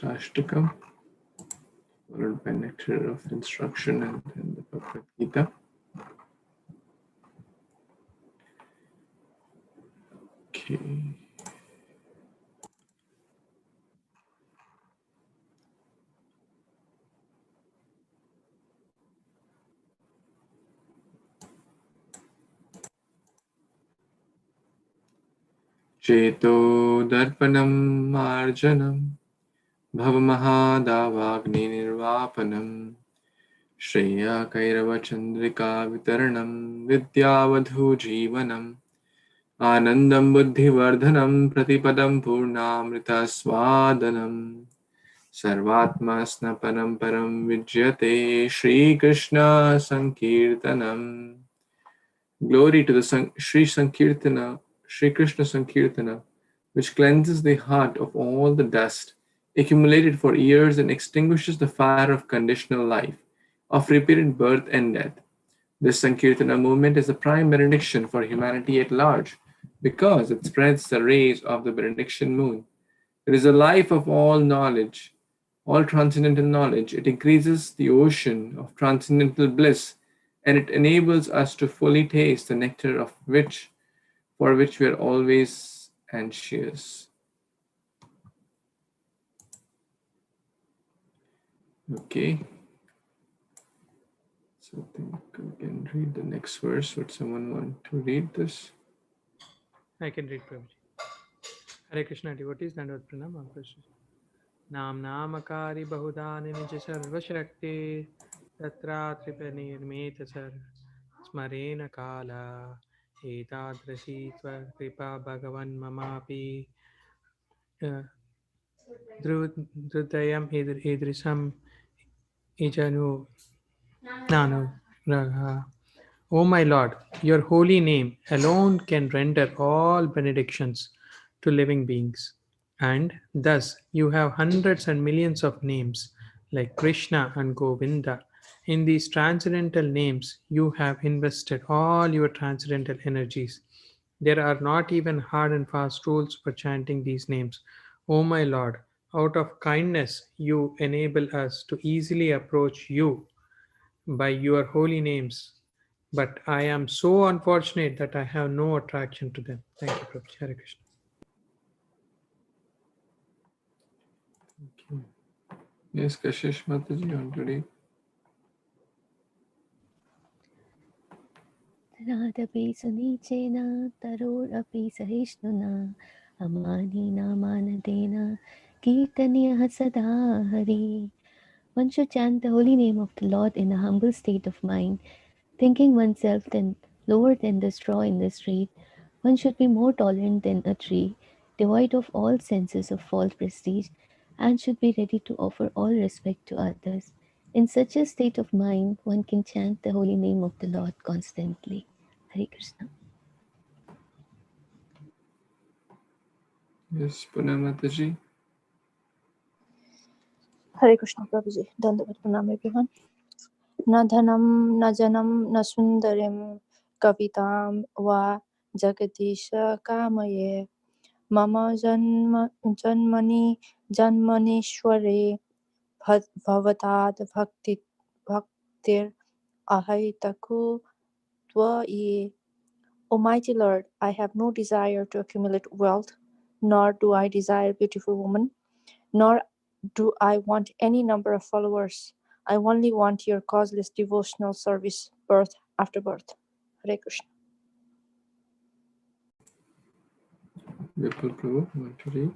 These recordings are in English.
Shashtakam, followed by nectar of instruction and the Bhagavad Gita. Okay. Cheto darpanam marjanam bhavamahadavagni nirvapanam Shreya Kairava Chandrika Vitaranam Vidyavadhu Jivanam Anandam Buddhivardhanam Pratipadam Purnamrita Swadanam Sarvatma Snapanam Param Vijyate Shri Krishna Sankirtanam. Glory to the Shri Sankirtana, Shri Krishna Sankirtana, which cleanses the heart of all the dust accumulated for years and extinguishes the fire of conditional life, of repeated birth and death. This Sankirtana movement is a prime benediction for humanity at large because it spreads the rays of the benediction moon. It is the life of all knowledge, all transcendental knowledge. It increases the ocean of transcendental bliss, and it enables us to fully taste the nectar of which, for which we are always anxious. Okay. So I think we can read the next verse. Would someone want to read this? I can read, Prabhuji. Hare Krishna devotees, Dandavad Pranam, Prabhuji. Nam Namakari Bahudani Nija Sarva Shakti Tatra Tripani Nirmita Sar Smarena Kala Etadrasi Tva Kripa Bhagavan Mamapi Drudayam Idrisam Ijanu Nanu Raga. O my Lord, your holy name alone can render all benedictions to living beings. And thus you have hundreds and millions of names like Krishna and Govinda. In these transcendental names, you have invested all your transcendental energies. There are not even hard and fast rules for chanting these names. O my Lord, out of kindness, you enable us to easily approach you by your holy names. But I am so unfortunate that I have no attraction to them. Thank you, Prabhuji. Hare Krishna. Okay. Yes, Kashish Mataji, you want to read? Tanadapi sunichena tarorapi sahishnuna amanina manadena kirtaniya sada hari. One should chant the holy name of the Lord in a humble state of mind, thinking oneself then lower than the straw in the street. One should be more tolerant than a tree, devoid of all senses of false prestige, and should be ready to offer all respect to others. In such a state of mind, one can chant the holy name of the Lord constantly. Hare Krishna. Yes, Puna Mataji. Hare Krishna Prabhuji. Dandavat Pranam everyone. Na dhanam, na janam, na sundarim, kavitam va jagatisha kamaye. Mama janmani janmanishware bhavatad bhaktir ahaitaku tvai. Almighty Lord, I have no desire to accumulate wealth, nor do I desire beautiful women, nor do I want any number of followers. I only want your causeless devotional service, birth after birth. Hare Krishna. Vipul Prabhu, want to read?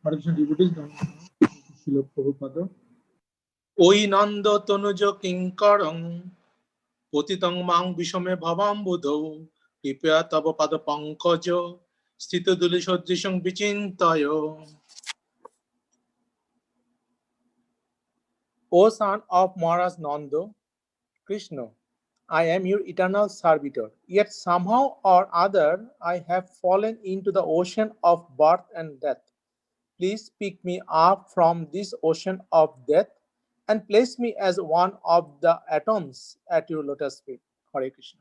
Hare Krishna devotees, Srila Prabhupada. Oi nanda tanuja kinkarang potitang mang vishame bhavam buddho kripya tava pada pankaja sthita dulishodrishang vichintayo. O son of Maharaj Nanda, Krishna, I am your eternal servitor, yet somehow or other I have fallen into the ocean of birth and death. Please pick me up from this ocean of death and place me as one of the atoms at your lotus feet. Hare Krishna.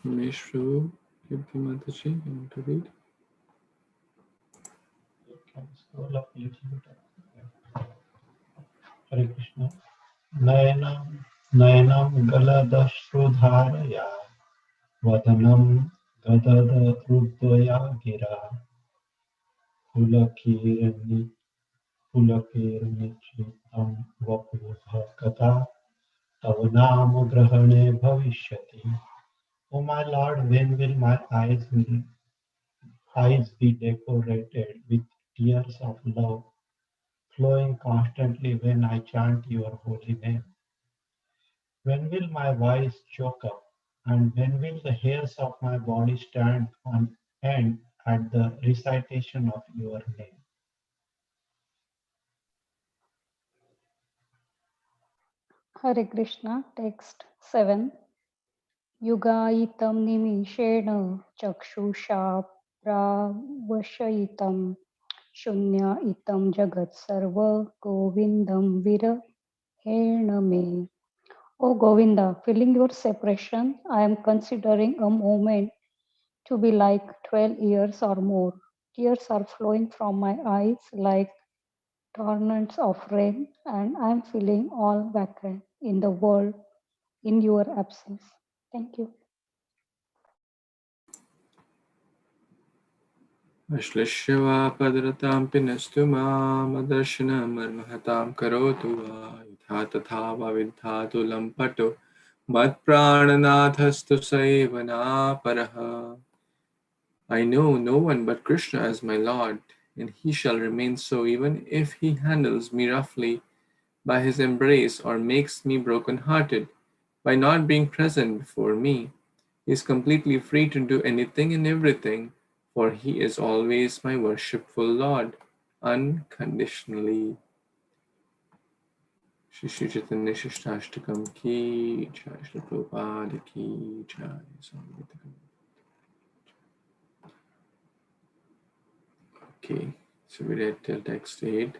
Umesh Prabhu. Kirti Mataji, you want to read? Can scroll up a little bit. Hare Krishna. Nayanam galadashrodharaya vadanam gadadrudvaya gira pulakirni pulakirnichitam vapudha kata tavanam grahane bhavishyati. O my Lord, when will my eyes be decorated with tears of love flowing constantly when I chant your holy name? When will my voice choke up? And when will the hairs of my body stand on end at the recitation of your name? Hare Krishna, text 7. Yugaitam nimishena chakshusha pravashayitam shunya itam jagat sarva govindam virahena me. O Govinda, feeling your separation, I am considering a moment to be like 12 years or more. Tears are flowing from my eyes like torrents of rain, and I am feeling all vacant in the world in your absence. Thank you. Ashlishya va padratam pinastu mam adarshana marmahatam karotu va yatha tatha va vidhatu lampato mat prananathastu saivana paraha. I know no one but Krishna as my Lord, and he shall remain so even if he handles me roughly by his embrace or makes me broken-hearted by not being present before me. He is completely free to do anything and everything, for he is always my worshipful Lord, unconditionally. Shri Shri Chaitanya Shishtastakam ki jai, Shri Prabhupada ki jai. Okay, so we read till text 8.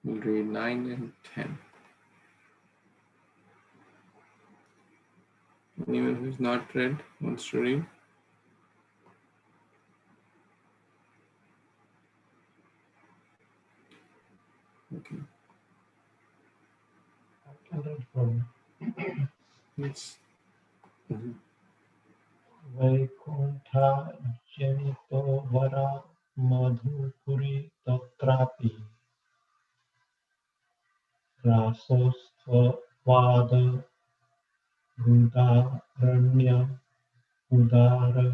We'll read 9 and 10. Anyone who's not read wants to read? Okay. I can read from Yes. Vaikuntha Janito Vara Madhupuri Tatrapi Rasostva Vada Gudaranya Udara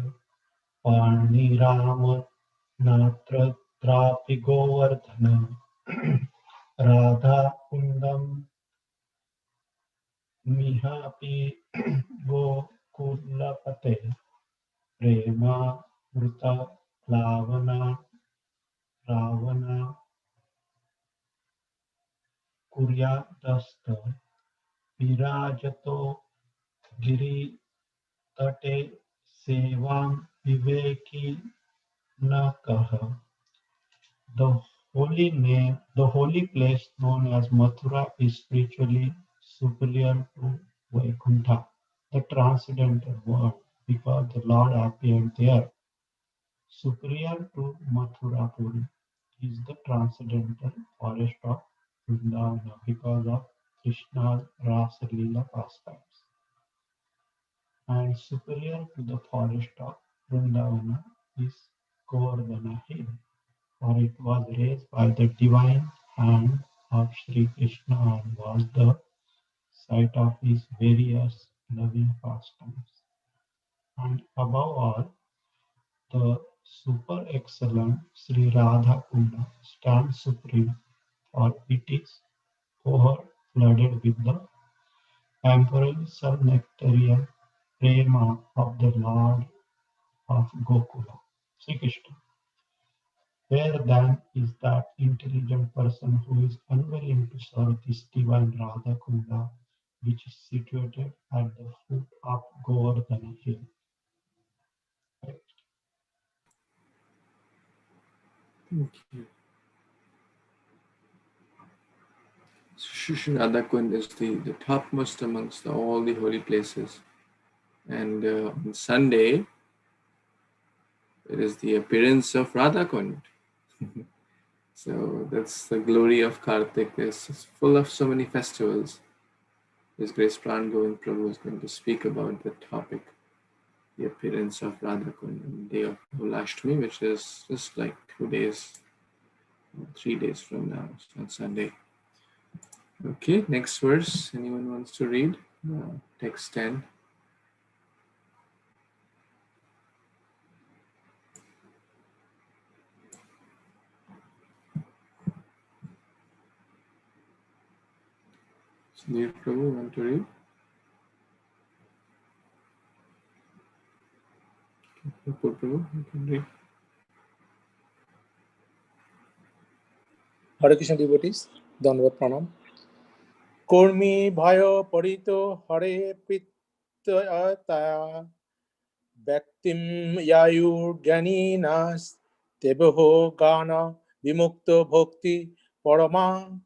Parnirama Natra Trapi Govardhana Radha Kundam Mihapi Gokulapate Prema Mrita Ravana Kuryadasta Virajato Giri Tate Sevam Viveki Nakaha. The holy place known as Mathura is spiritually superior to Vaikuntha, the transcendental world, because the Lord appeared there. Superior to Mathurapuri is the transcendental forest of Vrindavana because of Krishna's Rasa Leela pastimes. And superior to the forest of Vrindavana is Govardhana Hill, for it was raised by the divine hand of Sri Krishna and was the site of his various loving pastimes. And above all, the super excellent Sri Radha Kunda stands supreme, for it is over-flooded with the temporal subnectarian prema of the Lord of Gokula, Sri Krishna. Where then is that intelligent person who is unwilling to serve this divine Radha Kunda, which is situated at the foot of Govardhana Hill? Thank you. Shishradakund is the topmost amongst all the holy places. And on Sunday, It is the appearance of Radha Kund. So that's the glory of Kartik. It's full of so many festivals. His Grace Pran Govind Prabhu is going to speak about the topic, the appearance of Radha Kund on the day of Bhulashtami, which is just like 2 days, 3 days from now, so on Sunday. Okay, next verse. Anyone wants to read? Text 10. Sunil Prabhu, want to read? Prabhu, you can read. Hare Krishna devotees, Dandavat Pranam. Kurmi bhayo parito hare pritaya Bhaktim yayur janinas tebaho gana vimukto bhakti parama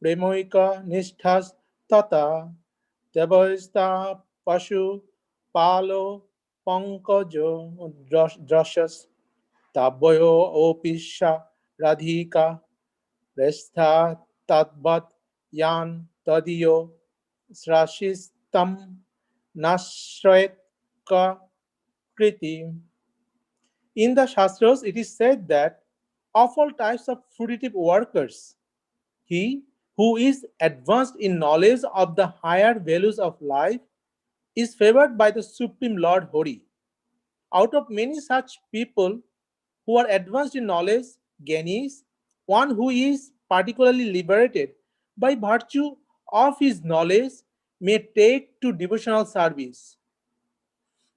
premoika nishthas tata tevasta pashu palo pankajo drashas tabbayo opisha radhika restha tadvat yan tadiyo srashistam nashrayet ka kriti. In the Shastras, it is said that of all types of fruitive workers, he who is advanced in knowledge of the higher values of life is favored by the Supreme Lord Hari. Out of many such people who are advanced in knowledge, Gyanis, one who is particularly liberated by virtue of his knowledge may take to devotional service.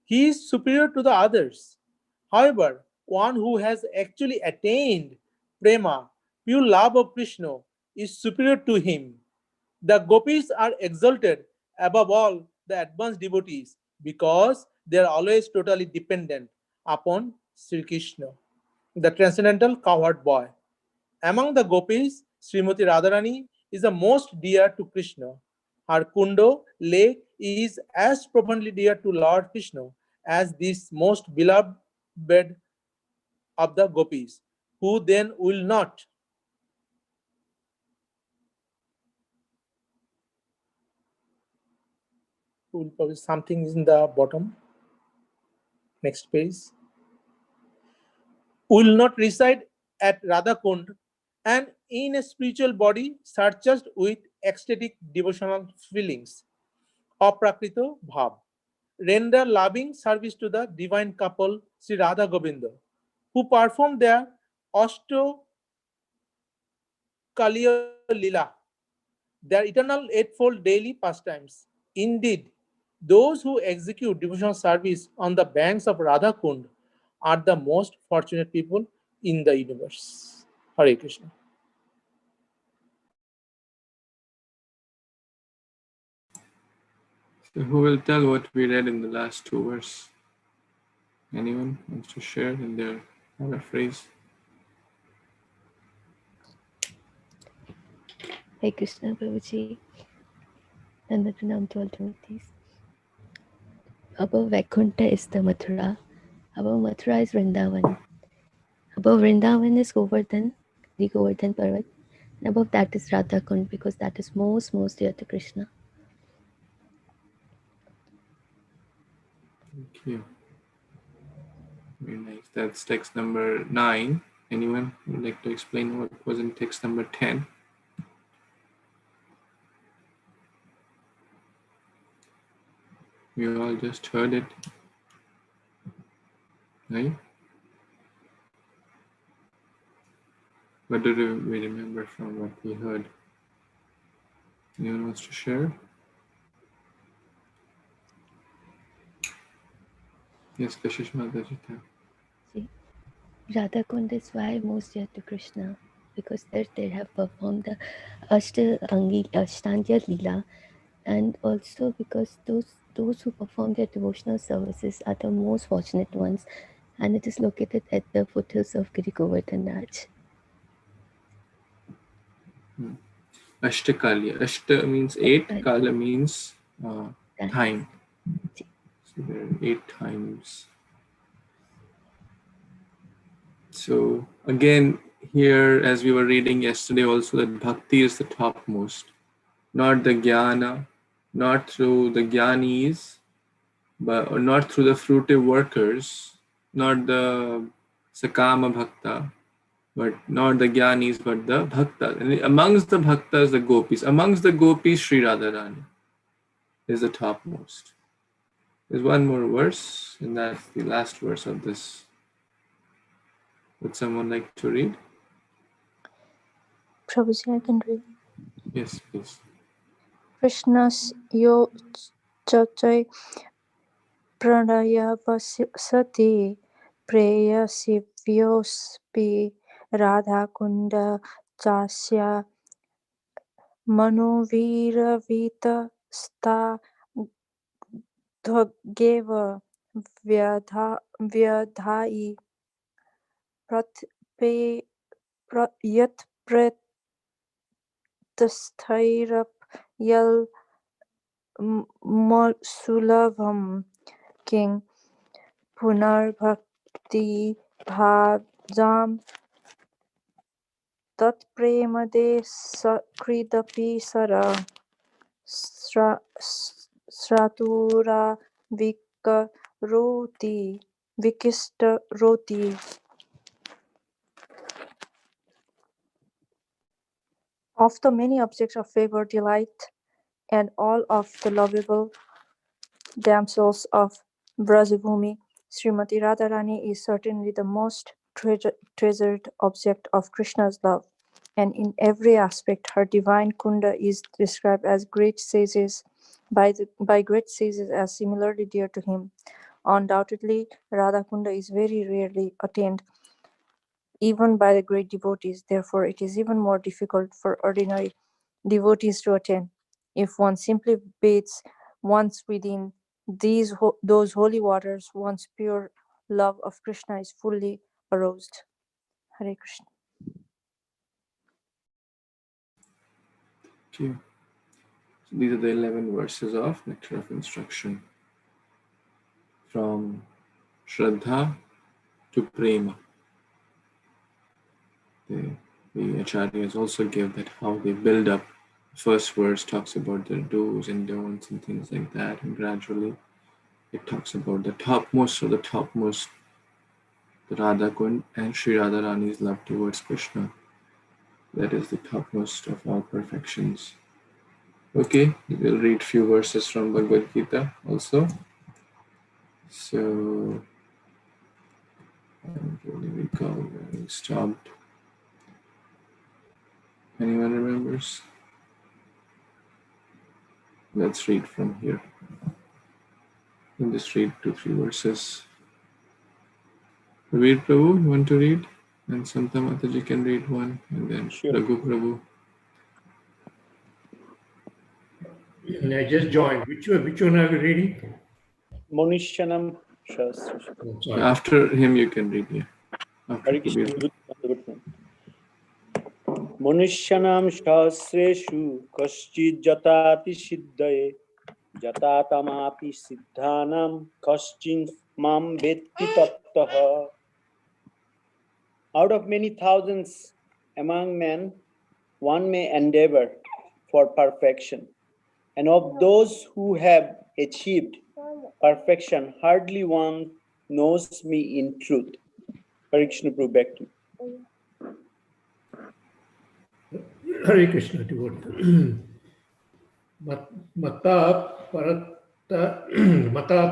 He is superior to the others. However, one who has actually attained prema, pure love of Krishna, is superior to him. The gopis are exalted above all the advanced devotees because they are always totally dependent upon Sri Krishna, the transcendental cowherd boy. Among the gopis, Srimati Radharani is the most dear to Krishna. Her Kundo lake is as profoundly dear to Lord Krishna as this most beloved bed of the gopis, who then will not will publish something is in the bottom. Next page. Will not reside at Radhakund and in a spiritual body surcharged with ecstatic devotional feelings. Aprakrito Bhav. Render loving service to the divine couple Sri Radha Govinda, who perform their Ashto Kaliya Lila, their eternal eightfold daily pastimes. Indeed, those who execute devotional service on the banks of Radha Kund are the most fortunate people in the universe. Hare Krishna. So who will tell what we read in the last 2 verses? Anyone wants to share in their paraphrase? Hey Krishna Prabhuji, and the Pranam to all devotees. Above Vaikuntha is the Mathura. Above Mathura is Vrindavan. Above Vrindavan is Govardhan, the Govardhan Parvat. And above that is Radha Kund, because that is most dear to Krishna. Thank you. Very nice. That's text number 9. Anyone would like to explain what was in text number 10? We all just heard it, right? What do we remember from what we heard? Anyone wants to share? Yes, Kashish Mataji. Radha Kund is why most dear to Krishna, because there they have performed the Ashtanga Leela, and also because those who perform their devotional services are the most fortunate ones, and it is located at the foothills of Giri Govardhan Raj. Ashtakali. Ashta means 8, Kala means time. So there are 8 times. So again, here, as we were reading yesterday also, that bhakti is the topmost, not the jnana, not through the jnanis, but or not through the fruitive workers, not the sakama bhakta, but not the jnanis, but the bhaktas. And amongst the bhaktas, the gopis. Amongst the gopis, Sri Radharani is the topmost. There's one more verse, and that's the last verse of this. Would someone like to read? Prabhuji, I can read. Yes, please. Krishnas yo chachai pranaya vasati preyasivyospi radha kunda chasya manoviravita sta dhageva vyadhai yat pratasthirap yal Sulabham King Punarbhakti Bhajam Tat Premade Sakridapi Sara Sratura Vikista Roti. Of the many objects of favor, delight, and all of the lovable damsels of Brajabhumi, Srimati Radharani is certainly the most treasured object of Krishna's love, and in every aspect her divine kunda is described as great sages by great sages as similarly dear to him. Undoubtedly, Radha Kunda is very rarely attained even by the great devotees. Therefore, it is even more difficult for ordinary devotees to attain. If one simply bathes once within those holy waters, one's pure love of Krishna is fully aroused. Hare Krishna. Okay. So these are the 11 verses of Nectar of Instruction. From Shraddha to Prema. The Acharyas also give that how they build up. First verse talks about their do's and don'ts and things like that, and gradually it talks about the topmost of the topmost, the Radha Kund and Sri Radharani's love towards Krishna. That is the topmost of all perfections. Okay, we'll read few verses from Bhagavad Gita also. So, I don't really recall where we stopped. Anyone remembers? Let's read from here. We'll just read 2-3 verses. Veer Prabhu, you want to read? And Santa Mataji can read one, and then Sure. Raghu Prabhu. I just joined. Which one are you reading? Manushyanam Shastra. Oh, sorry. After him, you can read, yeah. After Hare Krishna. Kabir. Manushyanam Shasreshu Kaschid Jatati Siddhaye Jatatamapi Siddhanam Kaschin Mam Vetti Tattaha. Out of many thousands among men, one may endeavor for perfection. And of those who have achieved perfection, hardly one knows me in truth. Hare Krishna, Prabhu, back to you. Hare Krishna, devotee. Mata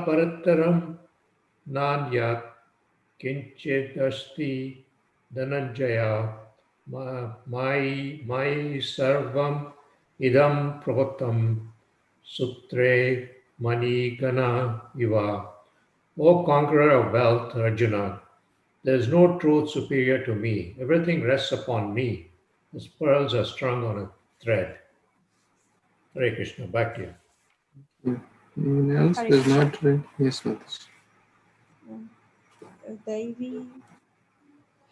parattaram nanyat kinchedasti dhananjaya mai sarvam idam prahotam sutre manigana iva. O conqueror of wealth, Arjuna, there is no truth superior to me. Everything rests upon me. As pearls are strung on a thread. Hare Krishna, back to you. Yeah. Anyone else Hare does Krishna. not read? Yes, Mataji. दैवी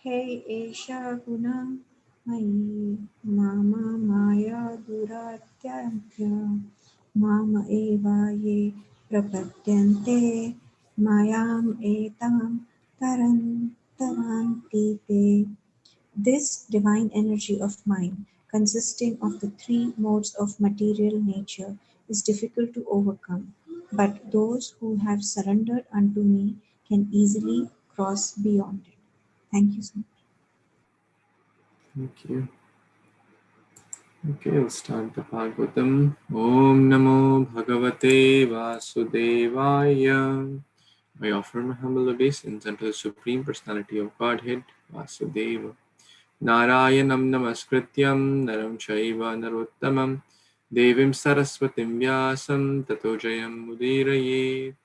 हे एषा गुणा मयि मामा माया दुरात्याभ्य माम एवा ये प्रपद्यन्ते मायाम् एतां तरन् taranti te. This divine energy of mine, consisting of the three modes of material nature, is difficult to overcome, but those who have surrendered unto me can easily cross beyond it. Thank you so much. Thank you. Okay, let's start the Bhagavatam. Om Namo Bhagavate Vasudevaya. I offer my humble obeisance unto the Supreme Personality of Godhead, Vasudeva. Narayanam Namaskrityam Naram Chaiva Narottamam Devim Saraswatim Vyasam Tato Jayam Mudiraye.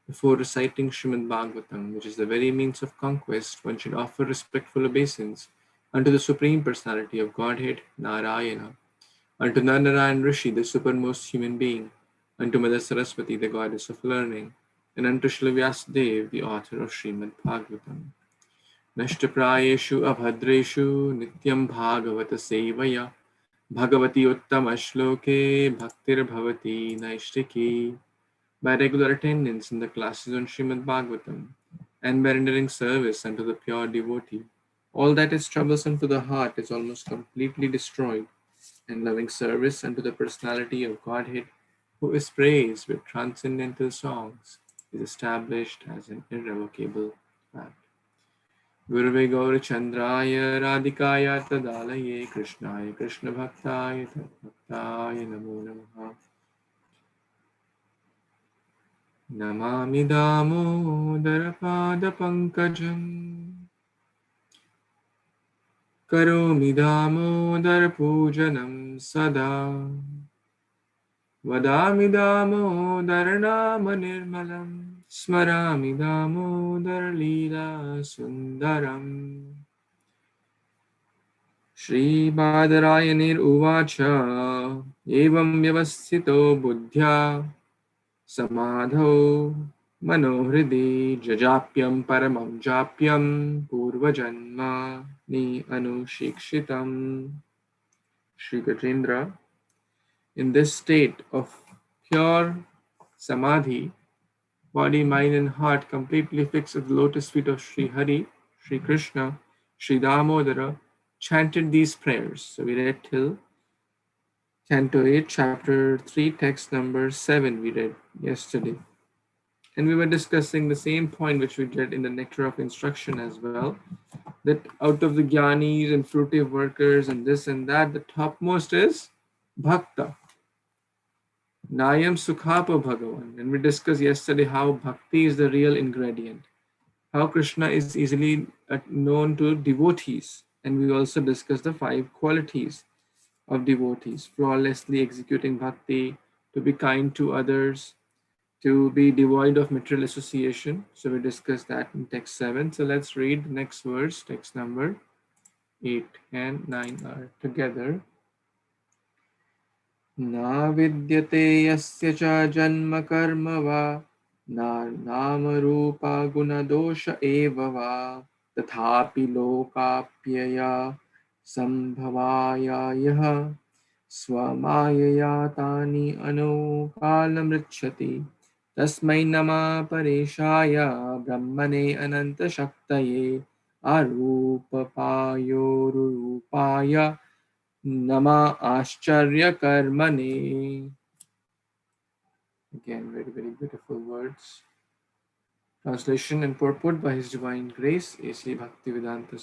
Before reciting Śrīmad-Bhāgavatam, which is the very means of conquest, one should offer respectful obeisance unto the Supreme Personality of Godhead, Narayana, unto Narayan Rishi, the supermost human being, unto Mother Saraswati, the goddess of learning, and unto Srila Vyasadeva, the author of Śrīmad-Bhāgavatam. Nashtaprayeshu abhadreshu nityam bhagavata sevaya bhagavati uttama shloke bhaktir bhavati naishtiki. By regular attendance in the classes on Śrīmad-Bhāgavatam and by rendering service unto the pure devotee, all that is troublesome to the heart is almost completely destroyed, and loving service unto the personality of Godhead, who is praised with transcendental songs, is established as an irrevocable fact. Gurve Gaura Chandraya Radhikaya Tadalaye Krishnaya Krishna Bhaktaya Tadbhaktaya Namo Namaha. Namami Damodara Pada Pankajam Karomi Damodara Pujanam Sada Vadami Damodara Nama Nirmalam Smarami Damodara Leela Sundaram. Shri Badarayanir Uvacha Evam Vyavasthito Buddhya Samadho Manohridi Jajapyam Paramam Japyam Purvajanma Ni Anushikshitam. Shri Gajendra, in this state of pure samadhi, body, mind, and heart completely fixed at the lotus feet of Sri Hari, Sri Krishna, Sri Damodara, chanted these prayers. So we read till Canto 8, Chapter 3, text number 7 we read yesterday. And we were discussing the same point which we did in the Nectar of Instruction as well, that out of the Gyanis and fruitive workers and this and that, the topmost is Bhakta. Nayam Sukhapa Bhagavan. And we discussed yesterday how Bhakti is the real ingredient, how Krishna is easily known to devotees. And we also discussed the 5 qualities of devotees: flawlessly executing Bhakti, to be kind to others, to be devoid of material association. So we discussed that in text 7. So let's read the next verse, text number 8 and 9 are together. Na vidyate yasya cha janma karma va na nama rupa guna dosha eva va tathapi lokapyaya sambhavaya yaha swamaya tani anokalamrichyati tasmai nama pareshaya brahmane ananta shaktaye arupapayorupaya Nama Ashcharya Karmane. Again, very, very beautiful words. Translation and purport by His Divine Grace, A.C. Bhaktivedanta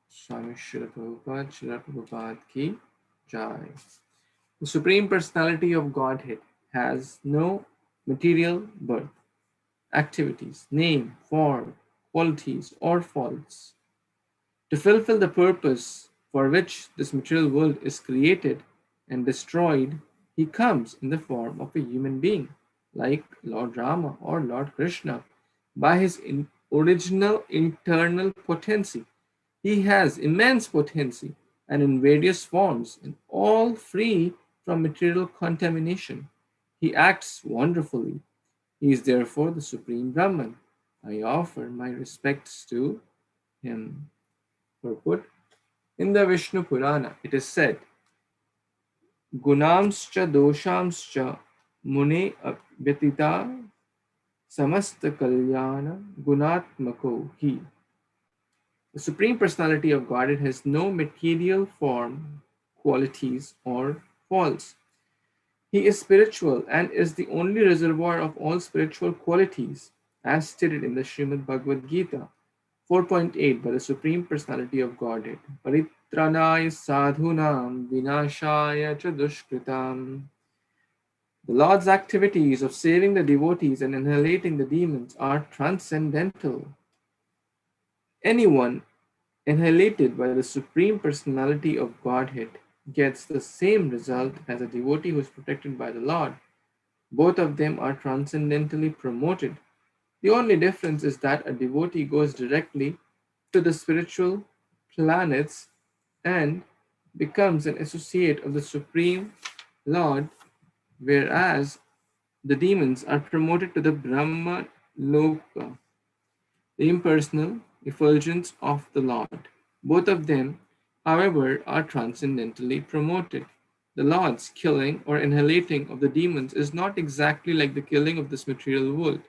Swami Srila Prabhupada Ki Jai. The Supreme Personality of Godhead has no material birth, activities, name, form, qualities, or faults. To fulfill the purpose for which this material world is created and destroyed, he comes in the form of a human being, like Lord Rama or Lord Krishna. By his original internal potency, he has immense potency and in various forms, and all free from material contamination. He acts wonderfully. He is therefore the Supreme Brahman. I offer my respects to him. Purport. In the Vishnu Purana, it is said, Gunamscha doshamscha mune vyatita samasta kalyana gunatmako hi. The Supreme Personality of Godhead has no material form, qualities, or faults. He is spiritual and is the only reservoir of all spiritual qualities, as stated in the Śrīmad-Bhāgavad-Gita 4.8 by the Supreme Personality of Godhead. Paritranaya sadhunam vinashaya cha dushkritam. The Lord's activities of saving the devotees and annihilating the demons are transcendental. Anyone annihilated by the Supreme Personality of Godhead gets the same result as a devotee who is protected by the Lord. Both of them are transcendently promoted. The only difference is that a devotee goes directly to the spiritual planets and becomes an associate of the Supreme Lord, whereas the demons are promoted to the Brahma Loka, the impersonal effulgence of the Lord. Both of them, however, are transcendently promoted. The Lord's killing or annihilating of the demons is not exactly like the killing of this material world.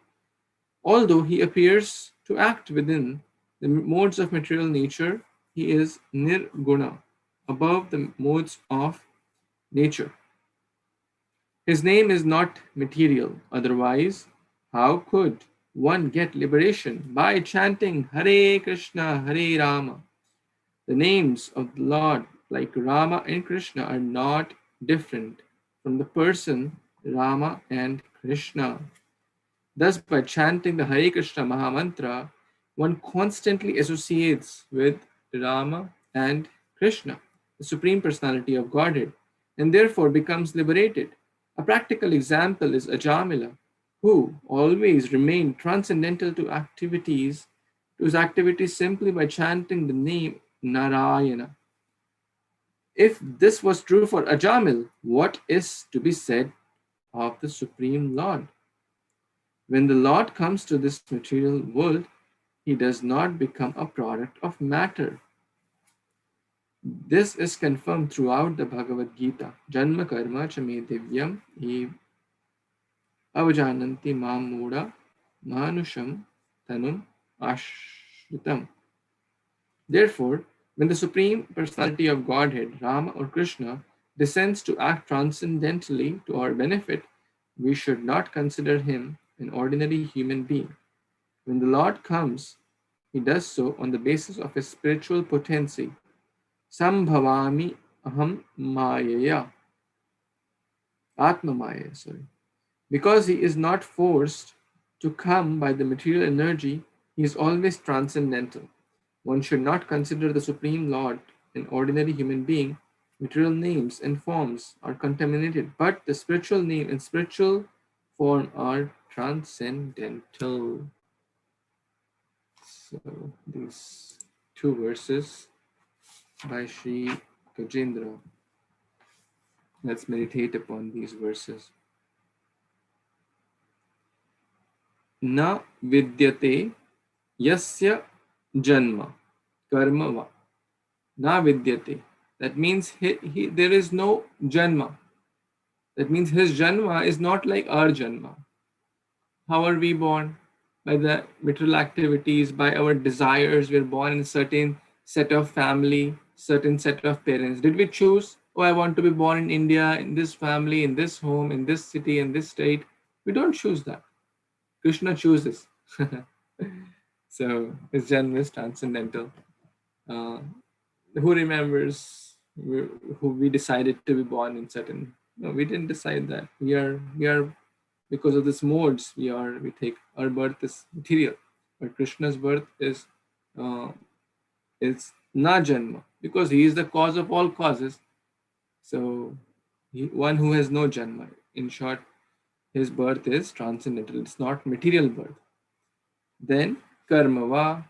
Although he appears to act within the modes of material nature, he is nirguna, above the modes of nature. His name is not material, otherwise, how could one get liberation by chanting Hare Krishna, Hare Rama? The names of the Lord, like Rama and Krishna, are not different from the person Rama and Krishna. Thus, by chanting the Hare Krishna Mahamantra, one constantly associates with Rama and Krishna, the Supreme Personality of Godhead, and therefore becomes liberated. A practical example is Ajamila, who always remained transcendental to his activities simply by chanting the name Narayana. If this was true for Ajamil, what is to be said of the Supreme Lord? When the Lord comes to this material world, he does not become a product of matter. This is confirmed throughout the Bhagavad Gita. Janma karma cha me divyam ev avajananti mam muda manusham tanum ashritam. Therefore, when the Supreme Personality of Godhead, Rama or Krishna, descends to act transcendentally to our benefit, we should not consider him an ordinary human being. When the Lord comes, he does so on the basis of his spiritual potency. Sambhavami aham mayaya. Atma maya, sorry. Because he is not forced to come by the material energy, he is always transcendental. One should not consider the Supreme Lord an ordinary human being. Material names and forms are contaminated, but the spiritual name and spiritual form are transcendental. So these two verses by Sri Gajendra. Let's meditate upon these verses. Na vidyate yasya janma karma va. Na vidyate. That means there is no janma. That means his janma is not like our janma. How are we born? By the material activities, by our desires. We're born in a certain set of family, certain set of parents. Did we choose, oh, I want to be born in India, in this family, in this home, in this city, in this state? We don't choose that. Krishna chooses. So his janma is transcendental. Who remembers who we decided to be born in certain? No, we didn't decide that. We are because of this modes. We take our birth is material, but Krishna's birth is na janma, because he is the cause of all causes. So one who has no janma. In short, his birth is transcendental. It's not material birth. Then karmava,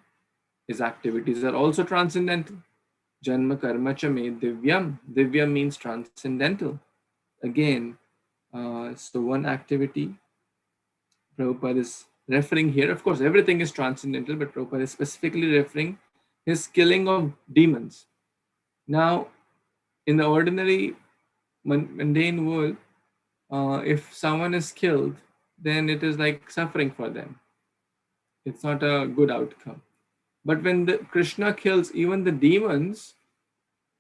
his activities are also transcendental. Janma karma cha me divyam. Divyam means transcendental. Again, so one activity Prabhupada is referring here. Of course, everything is transcendental, but Prabhupada is specifically referring his killing of demons. Now, in the ordinary mundane world, if someone is killed, then it is like suffering for them. It's not a good outcome. But when the Krishna kills even the demons,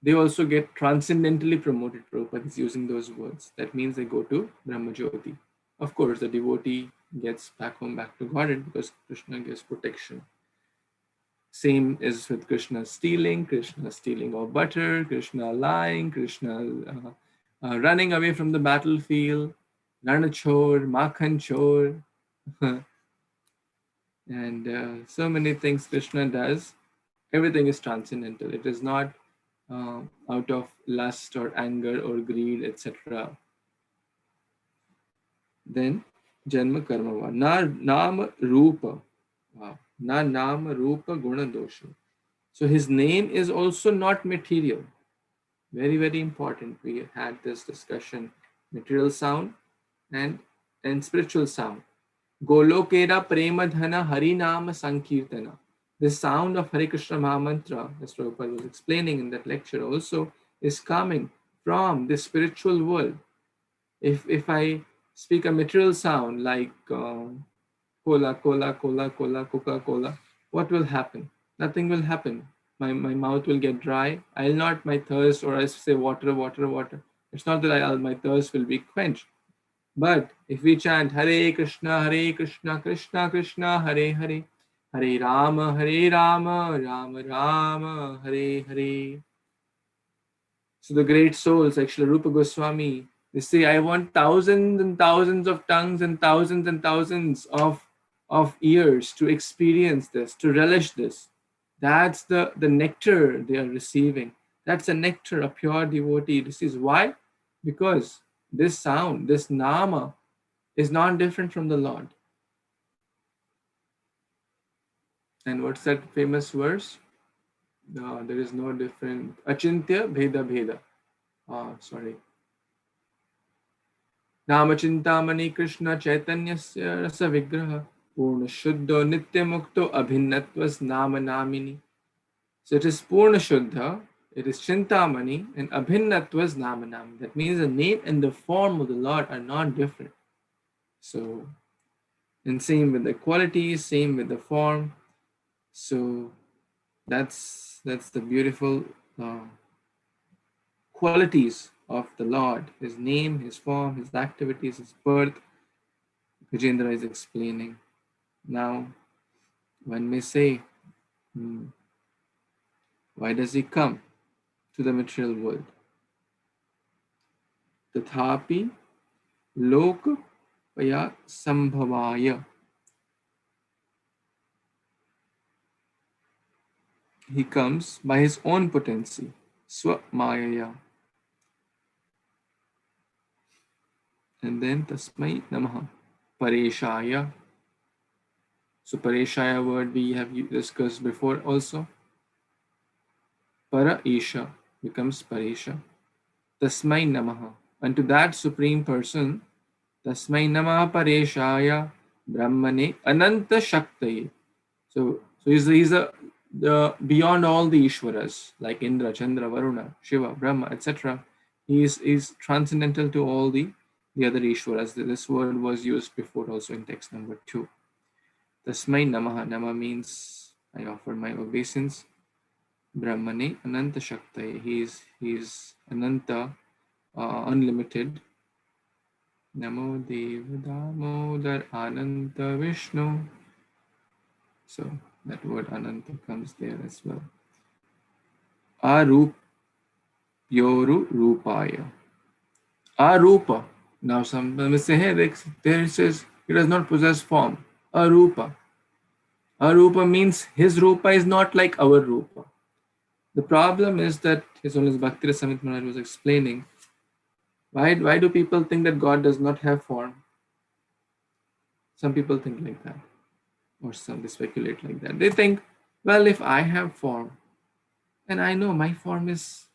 they also get transcendentally promoted. Prabhupada is using those words. That means they go to Brahmajyoti. Of course, the devotee gets back home, back to Godhead, because Krishna gives protection. Same is with Krishna stealing of butter, Krishna lying, Krishna running away from the battlefield, Ranachor, Makhan Chor, and so many things Krishna does. Everything is transcendental. It is not out of lust or anger or greed, etc. Then Janma Karma, na Nama Rupa, na Nama Rupa Guna Dosha. So his name is also not material. Very, very important. We had this discussion. Material sound and spiritual sound. Golokera Premadhana Harinama Sankirtana. The sound of Hare Krishna Mahamantra, as Prabhupada was explaining in that lecture also, is coming from the spiritual world. If I speak a material sound like cola, cola, cola, cola, Coca-Cola, what will happen? Nothing will happen. My mouth will get dry. I'll not, my thirst, or I say water, water, water. It's not that my thirst will be quenched. But if we chant Hare Krishna, Krishna Krishna, Hare Hare, Hare Rama, Rama Rama, Hare Hare. So the great souls like Srila Rupa Goswami, they say, I want thousands and thousands of tongues and thousands of ears to experience this, to relish this. That's the nectar they are receiving. That's a nectar, a pure devotee. This is why? Because this sound, this nama, is not different from the Lord. And what's that famous verse? No, there is no different. Achintya Bheda Bheda. Sorry. Namachintamani Krishna Chaitanyasya Rasa Vigraha Purna Shuddha Nitya Mukto Abhinnatvas Nama Namini. So it is Purna Shuddha, it is Chintamani, and Abhinnatvas Nama Namini. That means the name and the form of the Lord are not different. So, and same with the qualities, same with the form. So that's the beautiful qualities of the Lord, his name, his form, his activities, his birth. Gajendra is explaining. Now, one may say, why does he come to the material world? Tathapi lok paya sambhavaya. He comes by his own potency, swamayaya. And then tasmai namaha pareshaya. So pareshaya word we have discussed before also. Para Isha becomes Paresha. Tasmai namaha. And to that supreme person, Tasmai namaha Pareshaya Brahmane Ananta Shaktaye. So he's the beyond all the Ishwaras, like Indra, Chandra, Varuna, Shiva, Brahma, etc. He is transcendental to all the other Ishwaras. This word was used before also in text number 2. Tasmai namaha. Nama means I offer my obeisance. Brahmane Ananta Shaktaye. He is Ananta, unlimited. Namo Deva Damodar Ananta Vishnu. So that word Ananta comes there as well. Arup Yoru Rupaya. Arupa. Now some will say, hey, there it says he does not possess form. Arupa. Arupa means his Rupa is not like our Rupa. The problem is that His Holiness Bhakti Rasamrita Maharaj was explaining, why do people think that God does not have form? Some people think like that, or some they speculate like that. They think, well, if I have form, and I know my form is,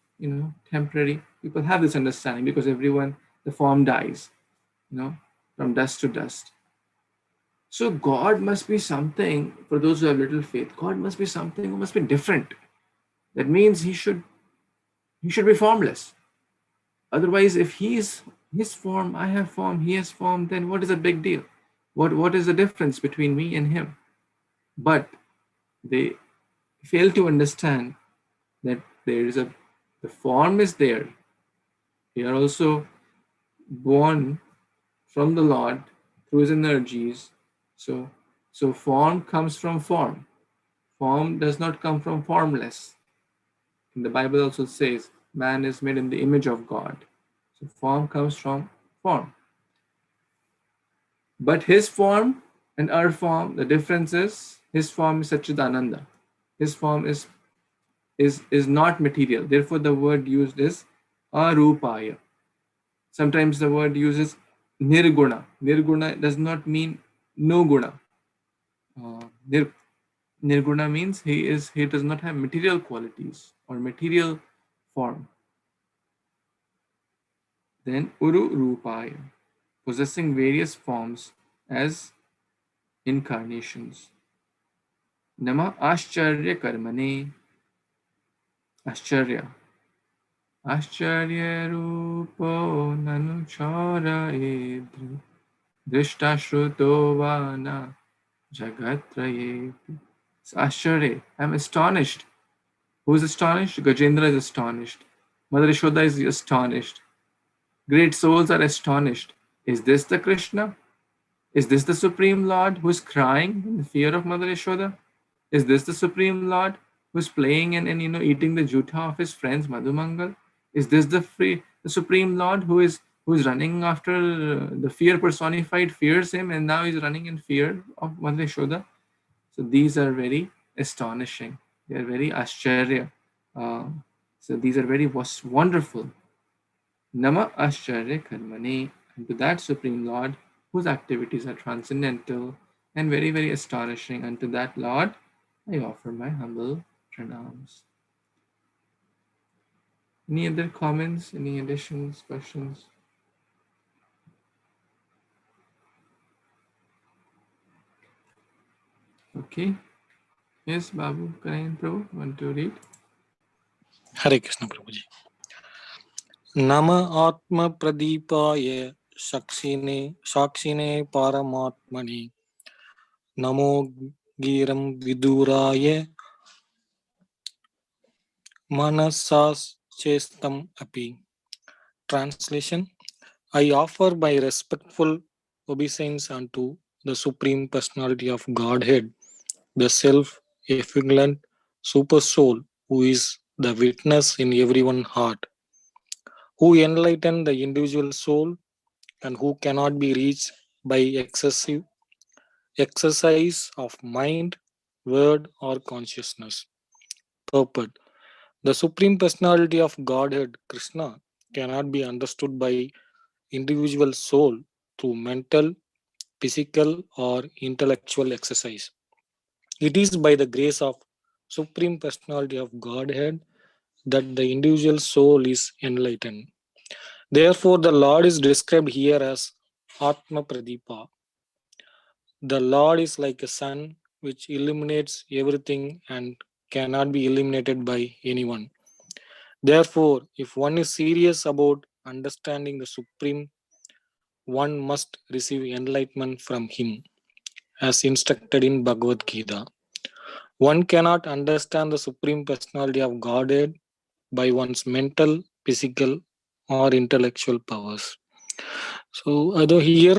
temporary. People have this understanding because the form dies, from dust to dust. So God must be something, for those who have little faith, God must be something who must be different. That means he should be formless. Otherwise, if he's his form, I have form, he has form, then what is the big deal? What is the difference between me and him? But they fail to understand that the form is there. We are also born from the Lord through his energies. So form comes from form. Form does not come from formless. And the Bible also says man is made in the image of God. So form comes from form. But his form and our form, the difference is his form is Satchidananda. His form is not material. Therefore, the word used is arupaya. Sometimes the word uses nirguna. Nirguna does not mean no guna. Nirguna means he does not have material qualities or material form. Then Uru Rupaya, possessing various forms as incarnations. Nama Ascharya Karmane. Ascharya. Ascharya Rupo Nanu Chara Edri. Drishta Shruto Vana Jagatraye. Ascharya. I'm astonished. Who is astonished? Gajendra is astonished. Mother Yashoda is astonished. Great souls are astonished. Is this the Kṛṣṇa? Is this the Supreme Lord who is crying in the fear of Mother Yashoda? Is this the Supreme Lord who is playing and eating the jutha of his friends Madhumangal? Is this the Supreme Lord who is running after the fear personified fears him, and now he's running in fear of Mother Yashoda? So these are very astonishing. They are very ascharya. So these are very wonderful. Nama Ascharya Karmane, and to that Supreme Lord, whose activities are transcendental and very, very astonishing, and to that Lord, I offer my humble pranams. Any other comments, any additions, questions? Okay. Yes, Babu, Karayan Prabhu, want to read? Hare Krishna Prabhuji. Nama Atma Pradipaya Shakshine Paramatmani Namo Giram Viduraya Manasas Chestam Api. Translation: I offer my respectful obeisance unto the Supreme Personality of Godhead, the self-effulgent Super Soul, who is the witness in everyone's heart, who enlighten the individual soul and who cannot be reached by excessive exercise of mind, word, or consciousness. Purport: the Supreme Personality of Godhead, Kṛṣṇa, cannot be understood by individual soul through mental, physical, or intellectual exercise. It is by the grace of Supreme Personality of Godhead that the individual soul is enlightened. Therefore, the Lord is described here as Atma Pradipa. The Lord is like a sun which illuminates everything and cannot be eliminated by anyone. Therefore, if one is serious about understanding the Supreme, one must receive enlightenment from Him, as instructed in Bhagvat-gītā. One cannot understand the Supreme Personality of Godhead by one's mental, physical, or intellectual powers. So, although here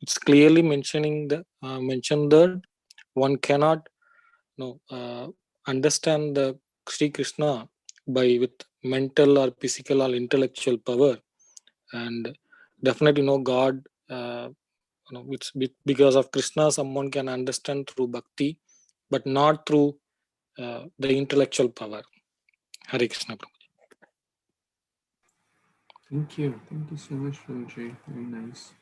it's clearly mentioned that one cannot understand the Sri Kṛṣṇa with mental or physical or intellectual power, and definitely God. It's because of Kṛṣṇa, someone can understand through bhakti, but not through the intellectual power. Hare Krishna Prabhuji. Thank you so much, Prabhuji. Very nice.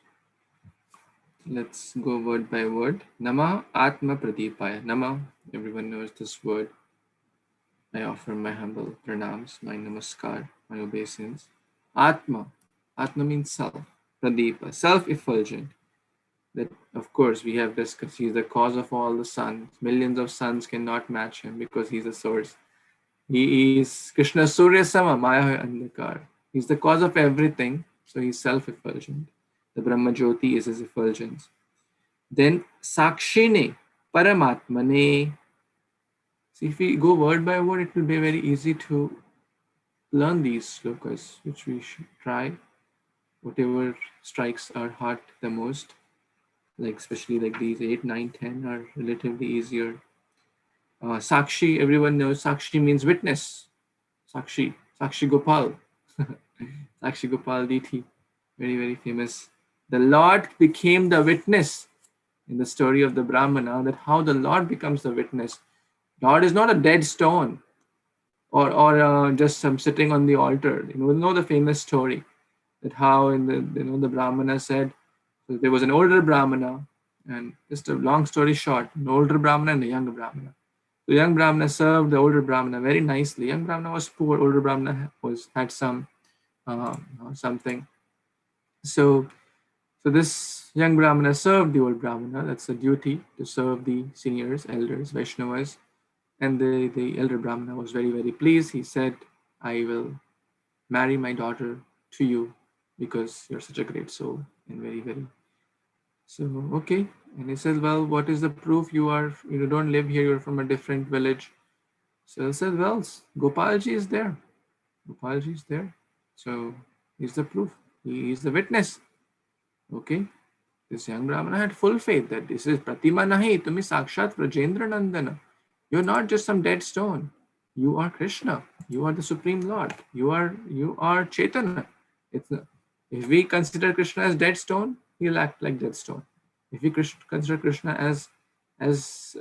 Let's go word by word. Nama Atma Pradipaya. Nama, everyone knows this word. I offer my humble pranams, my namaskar, my obeisance. Atma. Atma means self. Pradipa, self-effulgent. That, of course, we have discussed. He's the cause of all the suns. Millions of suns cannot match him because he's the source. He is Krishna Surya Sama, Maya Andhakar. He's the cause of everything, so he's self-effulgent. The Brahma Jyoti is his effulgence. Then Sakshine Paramatmane. See, if we go word by word, it will be very easy to learn these slokas, which we should try. Whatever strikes our heart the most, like especially like these 8, 9, 10 are relatively easier. Sakshi, everyone knows Sakshi means witness. Sakshi Gopal. Sakshi Gopal DT, very, very famous. The Lord became the witness in the story of the Brahmana, that how the Lord becomes the witness. Lord is not a dead stone or just some sitting on the altar. You know the famous story that how in the Brahmana said, so there was an older Brahmana, and just a long story short, an older Brahmana and a younger Brahmana. The young Brahmana served the older Brahmana very nicely. Young Brahmana was poor, older Brahmana had some something. So this young Brahmana served the old Brahmana. That's a duty to serve the seniors, elders, Vaishnavas. And the elder Brahmana was very, very pleased. He said, I will marry my daughter to you because you're such a great soul and very, very. So, okay. And he says, well, what is the proof you don't live here, you're from a different village. So he said, well, Gopalji is there. Gopalji is there. So he's the proof. He is the witness. Okay. This young Brahmana had full faith that this is Pratima Nahi, Tumi Sakshat Gajendra Nandana. You're not just some dead stone. You are Kṛṣṇa. You are the Supreme Lord. You are Chaitanya. If we consider Kṛṣṇa as dead stone, he'll act like dead stone. If we consider Kṛṣṇa as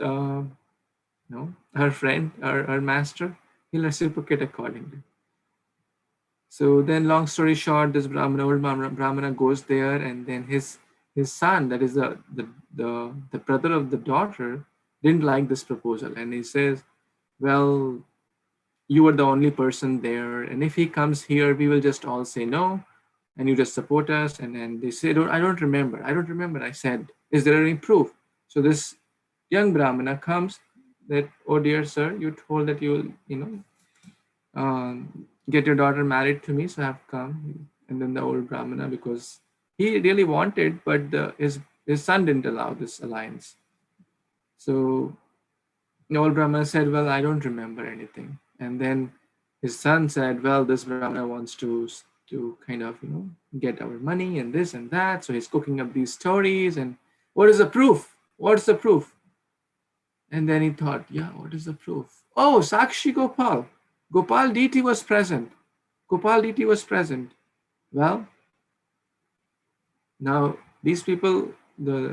our friend, our master, he'll reciprocate accordingly. So then, long story short, this old Brahmana goes there, and then his son, that is the brother of the daughter, didn't like this proposal, and he says, well, you are the only person there, and if he comes here, we will just all say no, and you just support us. And then they say, I don't remember. I said, is there any proof? So this young Brahmana comes that, oh dear sir, you told that you will, get your daughter married to me, so I have come. And then the old Brahmana, because he really wanted, but his son didn't allow this alliance. So the old Brahmana said, well, I don't remember anything. And then his son said, well, this Brahmana wants to kind of, get our money and this and that. So he's cooking up these stories. And what is the proof? What's the proof? And then he thought, yeah, what is the proof? Oh, Sakshi Gopal. Gopal DT was present. Well, now these people,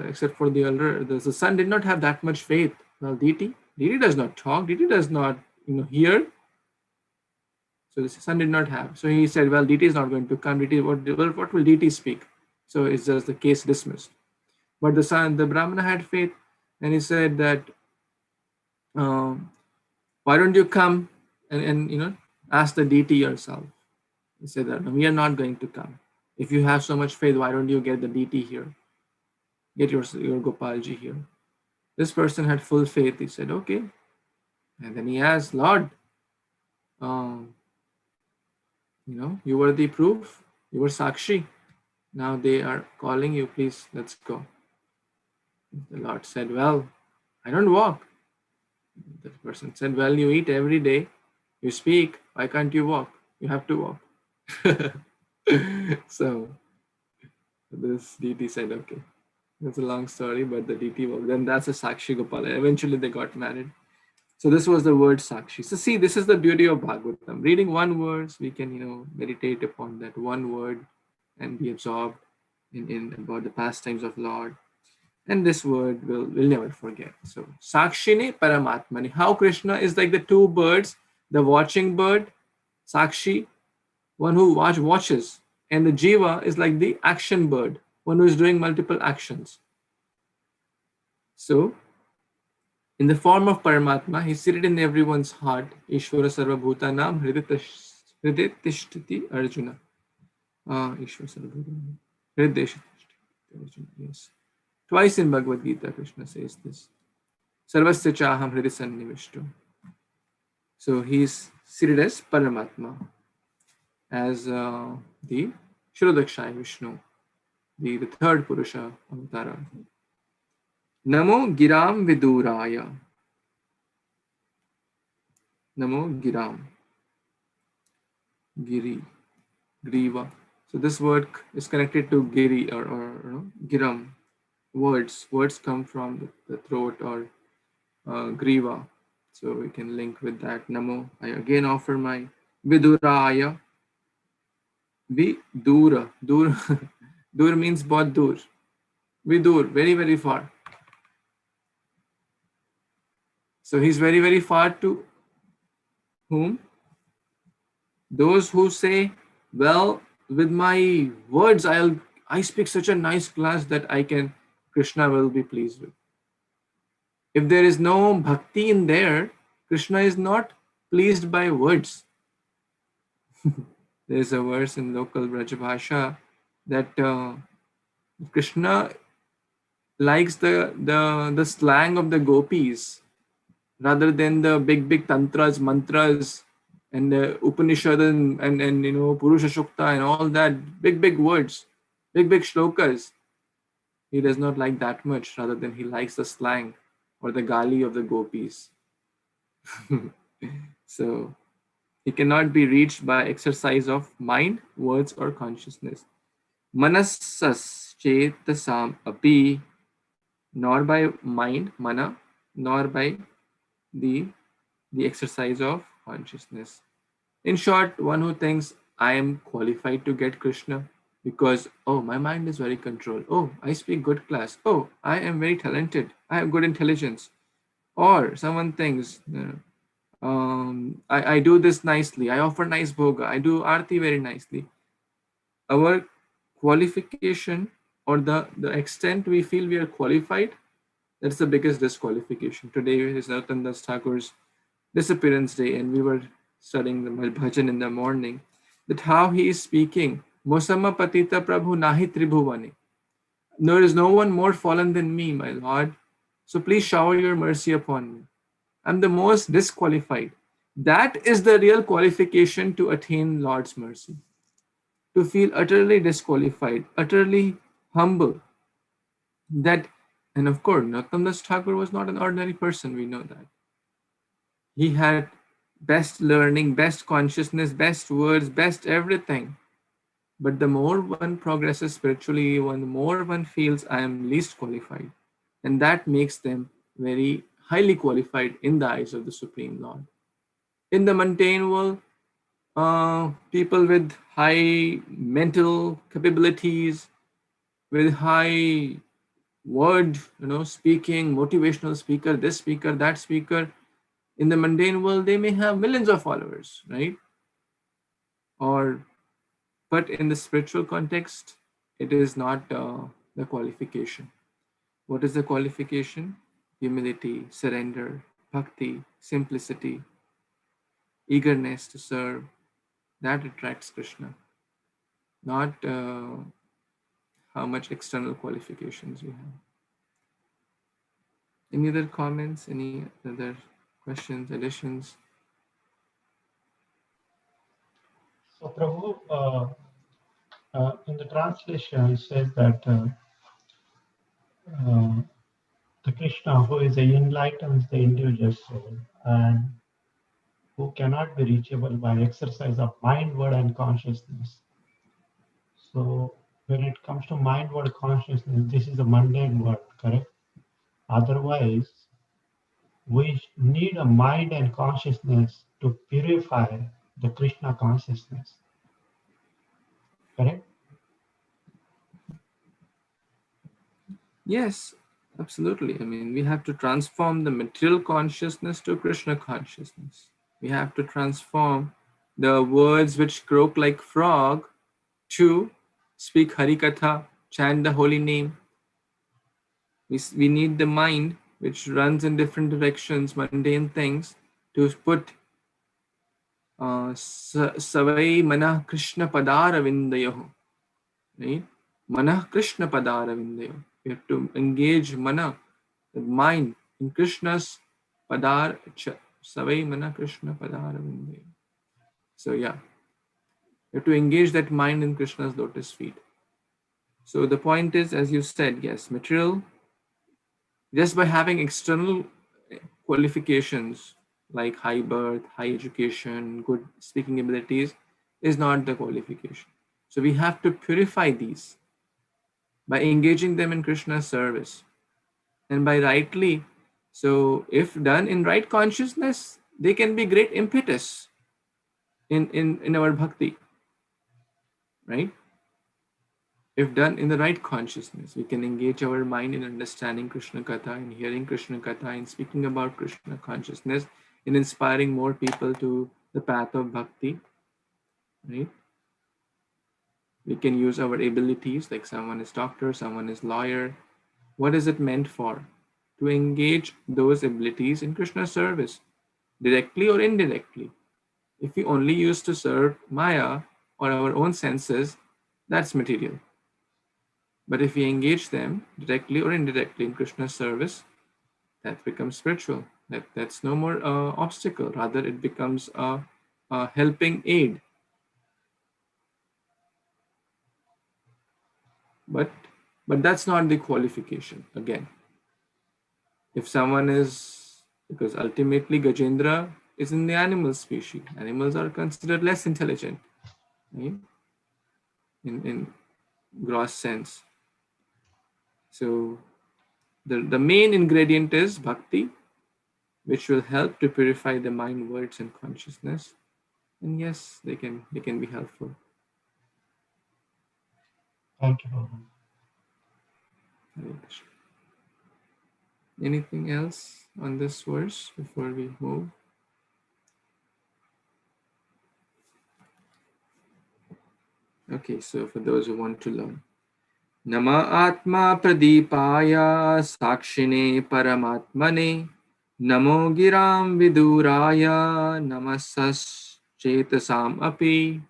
except for the elder, the son did not have that much faith. Well, DT does not talk. DT does not, hear. So the son did not have. So he said, well, DT is not going to come. What will DT speak? So it's just the case dismissed. But the Brahmana had faith, and he said that, why don't you come and ask the DT yourself? He said that, no, we are not going to come. If you have so much faith, why don't you get the DT here? Get your Gopalji here. This person had full faith. He said, okay. And then he asked, Lord, you were the proof. You were Sakshi. Now they are calling you. Please, let's go. The Lord said, well, I don't walk. The person said, well, you eat every day. You speak. Why can't you walk? You have to walk. So this DT said, okay. That's a long story, but the DT walked. Then that's a Sakshi Gopal. Eventually they got married. So this was the word Sakshi. So see, this is the beauty of Bhagavatam. Reading one verse, we can, meditate upon that one word and be absorbed in about the pastimes of Lord. And this word we'll never forget. So Sakshine Paramatmani. How Kṛṣṇa is like the two birds, the watching bird, Sakshi, one who watches, and the Jiva is like the action bird, one who is doing multiple actions. So in the form of Paramatma, he's seated in everyone's heart. Ishvara Sarva Bhutanam Hriday Tishtiti Arjuna. Ishvara Sarva Bhutanam Hriday Tishtiti Arjuna. Yes. Twice in Bhagavad Gita, Kṛṣṇa says this. Sarvasya Chaham Hriday Sannivishto. So he's seated as Paramatma, as the Shirodakshaya Vishnu, the third Purusha Avatara. Namo Giram Viduraya. Namo Giram. Giri. Griva. So this word is connected to Giri or Giram. Words come from the throat or Griva. So we can link with that. Namo. I again offer my Viduraya. Vidura. Dur. Dur means bahut dur. Vidur, very, very far. So he's very, very far to whom? Those who say, well, with my words, I speak such a nice class that Krishna will be pleased with. If there is no bhakti in there, Krishna is not pleased by words. There is a verse in local Brajabhasha that Krishna likes the slang of the gopis rather than the big tantras, mantras, and Upanishad and Purusha Shukta and all that big words, big shlokas. He does not like that much, rather than he likes the slang or the gali of the gopis. So he cannot be reached by exercise of mind, words, or consciousness. Manassas chetasam api, nor by mind, mana, nor by the exercise of consciousness. In short, one who thinks I am qualified to get Krishna because, oh, my mind is very controlled. Oh, I speak good class. Oh, I am very talented. I have good intelligence. Or someone thinks, I do this nicely. I offer nice bhoga. I do arti very nicely. Our qualification or the extent we feel we are qualified, that's the biggest disqualification. Today is Narottam Das Thakur's disappearance day, and we were studying the bhajan in the morning, that how he is speaking, Mosamma Patita Prabhu Nahi Tribhuvane. There is no one more fallen than me, my Lord. So please shower your mercy upon me. I'm the most disqualified. That is the real qualification to attain Lord's mercy. To feel utterly disqualified, utterly humble. That, and of course, Narottam Das Thakur was not an ordinary person, we know that. He had best learning, best consciousness, best words, best everything. But the more one progresses spiritually, the more one feels I am least qualified. And that makes them very highly qualified in the eyes of the Supreme Lord. In the mundane world, people with high mental capabilities, with high word, speaking, motivational speaker, this speaker, that speaker, in the mundane world, they may have millions of followers, right? But in the spiritual context, it is not the qualification. What is the qualification? Humility, surrender, bhakti, simplicity, eagerness to serve. That attracts Krishna, not how much external qualifications we have. Any other comments? Any other questions, additions? So, Prabhu, in the translation, it says that the Krishna who is the enlightened, the individual soul, and who cannot be reachable by exercise of mind, word, and consciousness. So, when it comes to mind, word, consciousness, this is a mundane word, correct? Otherwise, we need a mind and consciousness to purify the Krishna consciousness, correct? Yes, absolutely. I mean, we have to transform the material consciousness to Krishna consciousness. We have to transform the words which croak like frog to speak Harikatha, chant the holy name. We need the mind which runs in different directions, mundane things, to put Savai Manah Krishna Padara Vindayaho. Right? Manah Krishna Padara Vindayaho. We have to engage mana, the mind, in Krishna's Padar Savai Mana Krishna Padara Vindayaho. So yeah, you have to engage that mind in Krishna's lotus feet. So the point is, as you said, yes, material, just by having external qualifications, like high birth, high education, good speaking abilities is not the qualification. So we have to purify these by engaging them in Krishna's service and by rightly. So if done in right consciousness, they can be great impetus in our bhakti, right? If done in the right consciousness, we can engage our mind in understanding Krishna Katha, in hearing Krishna Katha, in speaking about Krishna consciousness, in inspiring more people to the path of bhakti, right? We can use our abilities, like someone is doctor, someone is lawyer. What is it meant for? To engage those abilities in Krishna's service, directly or indirectly. If we only use to serve Maya or our own senses, that's material. But if we engage them directly or indirectly in Krishna's service, that becomes spiritual. That's no more obstacle. Rather, it becomes a helping aid. But that's not the qualification. Again, if someone is, because ultimately Gajendra is in the animal species. Animals are considered less intelligent, right? In gross sense. So the main ingredient is bhakti, which will help to purify the mind, words, and consciousness. And yes, they can be helpful. Thank you, Prabhu. Hare Krishna. Anything else on this verse before we move? Okay, so for those who want to learn. Nama Atma Pradipaya Sakshine Paramatmane Namo Giram Viduraya Namasas Chetasam Api.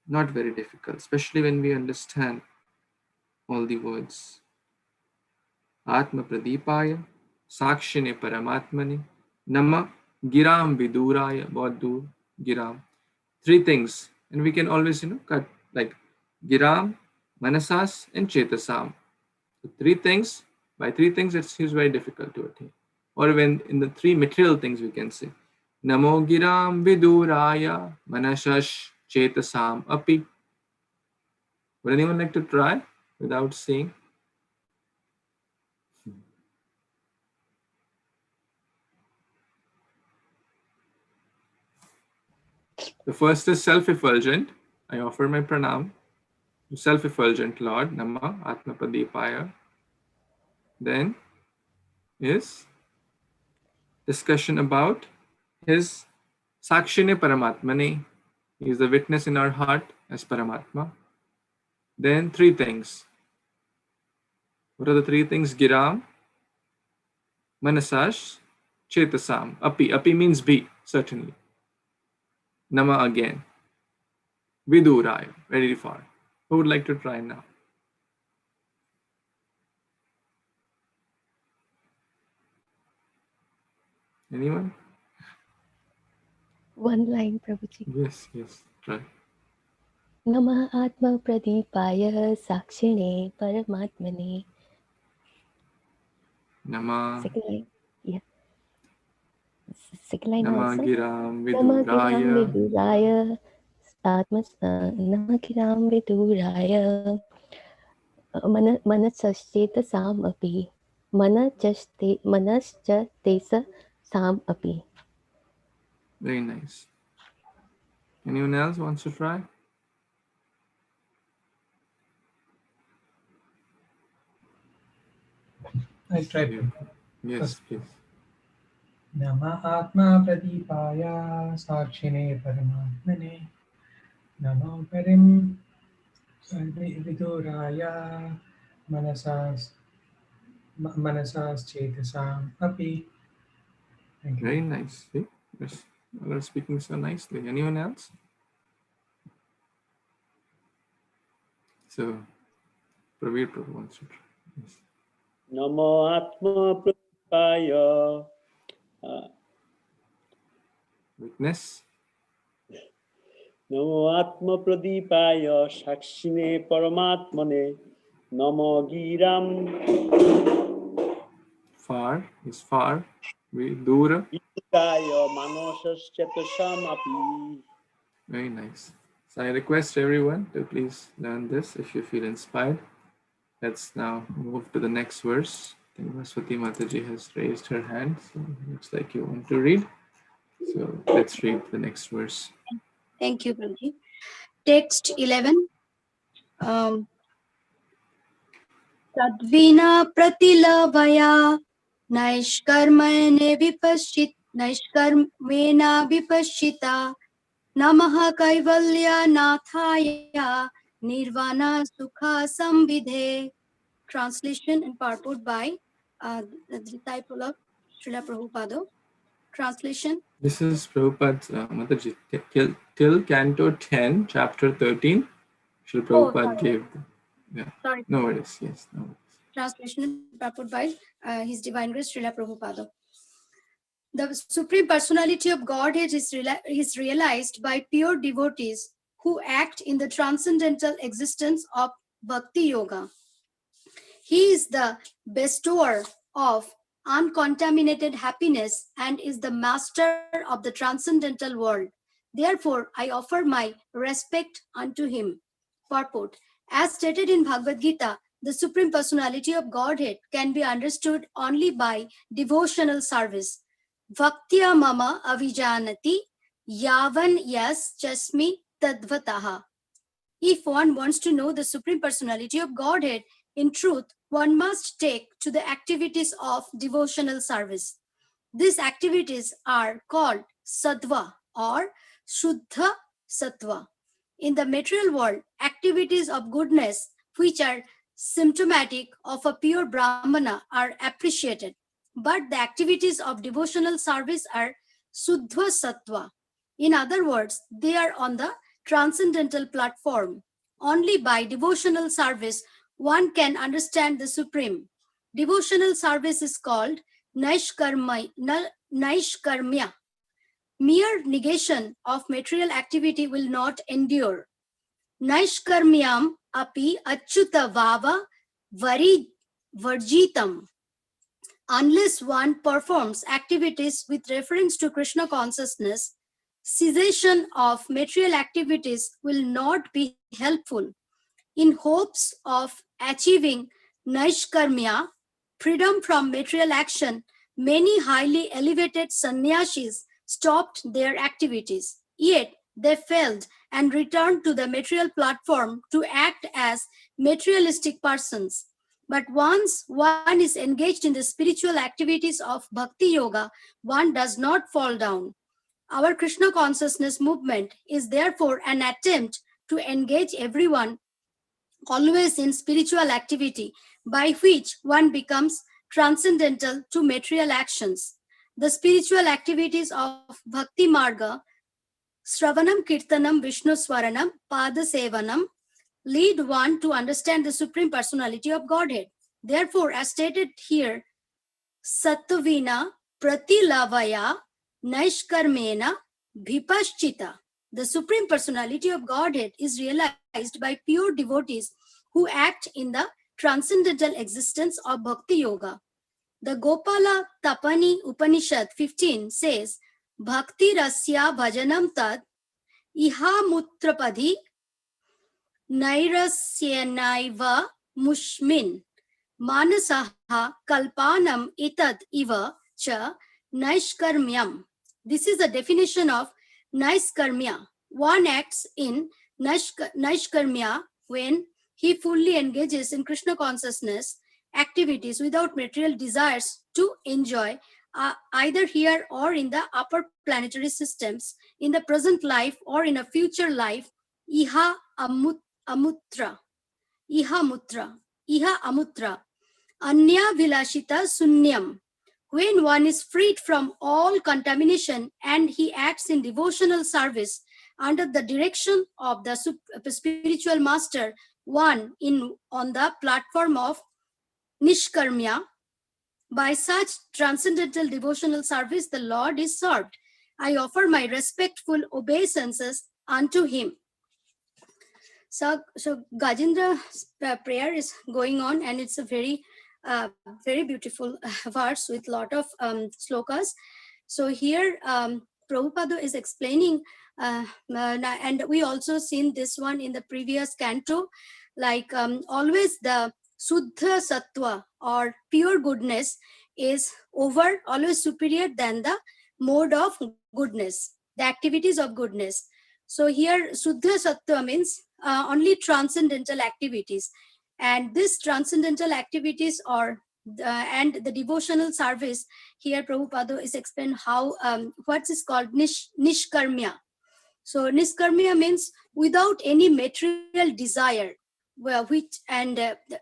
Not very difficult, especially when we understand all the words. Atma Pradipaya Sakshine Paramatmane Nama Giram Viduraya. Bahut dur, Giram. Three things. And we can always, cut like Giram, Manasas, and Chetasam. So three things. By three things, it's very difficult to attain. Or when in the three material things we can say, Namo Giram Viduraya Manasas Chetasam Api. Would anyone like to try without saying? The first is self-effulgent. I offer my pranam to self-effulgent Lord, Nama Atma Pradipaya. Then is discussion about his Sakshine Paramatmane. He is the witness in our heart as Paramatma. Then three things. What are the three things? Giram, Manasas, Chetasam. Api. Api means be, certainly. Nama again. Viduraya, very far. Who would like to try now? Anyone? One line, Prabhuji. Yes, try. Namah Atma Pradipaya Sakshine Paramatmane. Nama. Second line. Yeah. Second line Nama also. Giram Nama Giram Viduraya. Viduraya Nama Giram Viduraya Manasashcheta Sam Api. Manascha Tesa Sam Api. Very nice. Anyone else wants to try? I try. Yes, please. Nama Atma Pradipaya Sakshine Paramatmane Namo Parim Viduraya Manasas Chetasam Api. Thank you. Very nice. See? Yes. You are speaking so nicely. Anyone else? So, Pravir Prabhu wants to try. Yes. Namo Atma Pradipaya. Witness. Namo Atma Pradipaya Sakshine Paramatmane Namo Giram. Far is far. Vidura. manasaschatusam api. Very nice. So I request everyone to please learn this if you feel inspired. Let's now move to the next verse. I think Vaswati Mataji has raised her hand, so it looks like you want to read. So let's read the next verse. Thank you, Prabhuji. Text 11. Tadvina pratilavaya naishkarmena vipashita namaha kaivalya nathaya nirvana sukha samvidhe. Translation and purport by the disciple of Srila Prabhupada. Translation. This is Prabhupada's Mataji till Canto 10, Chapter 13. Srila Prabhupada gave. Sorry. No worries. Yes. No worries. Translation and purport by His Divine Grace Srila Prabhupada. The Supreme Personality of Godhead is realized by pure devotees who act in the transcendental existence of Bhakti Yoga. He is the bestower of uncontaminated happiness and is the master of the transcendental world. Therefore, I offer my respect unto him. Purport. As stated in Bhagavad Gita, the Supreme Personality of Godhead can be understood only by devotional service. Bhaktya mama avijanati yavan yas chasmi tadvataha. If one wants to know the Supreme Personality of Godhead, in truth, one must take to the activities of devotional service. These activities are called sattva or shuddha sattva. In the material world, activities of goodness, which are symptomatic of a pure Brahmana, are appreciated. But the activities of devotional service are suddha sattva. In other words, they are on the transcendental platform. Only by devotional service one can understand the Supreme. Devotional service is called naishkarmya. Mere negation of material activity will not endure. Naishkarmyam api achyuta vava varjitam. Unless one performs activities with reference to Krishna consciousness, cessation of material activities will not be helpful. In hopes of achieving naishkarmya, freedom from material action, many highly elevated sannyasis stopped their activities. Yet they failed and returned to the material platform to act as materialistic persons. But once one is engaged in the spiritual activities of Bhakti Yoga, one does not fall down. Our Krishna consciousness movement is therefore an attempt to engage everyone always in spiritual activity, by which one becomes transcendental to material actions. The spiritual activities of Bhakti Marga, Sravanam Kirtanam Vishnu Swaranam Pada Sevanam, lead one to understand the Supreme Personality of Godhead. Therefore, as stated here, Sattavina Pratilavaya Naishkarmena Bhipaschita. The Supreme Personality of Godhead is realized by pure devotees who act in the transcendental existence of Bhakti Yoga. The Gopala Tapani Upanishad 15 says, Bhakti Rasya Bhajanam Tad Iha Mutrapadi Nairasyanaiva Mushmin Manasaha Kalpanam Itad Iva Cha Naishkarmyam. This is the definition of Naishkarmya. One acts in Naishkarmya when he fully engages in Krishna consciousness activities without material desires to enjoy either here or in the upper planetary systems, in the present life or in a future life. Iha amutra. Anya vilashita sunyam. When one is freed from all contamination and he acts in devotional service under the direction of the spiritual master, one on the platform of Nishkarmya, by such transcendental devotional service, the Lord is served. I offer my respectful obeisances unto him. So Gajendra's prayer is going on, and it's a very beautiful verse with lot of slokas. So here Prabhupada is explaining, and we also seen this one in the previous canto, like always the Suddha Sattva or pure goodness is always superior than the mode of goodness, the activities of goodness. So here Suddha Sattva means only transcendental activities, and this transcendental activities and the devotional service, here Prabhupada is explained how what is called nishkarmya. So nishkarmya means without any material desire,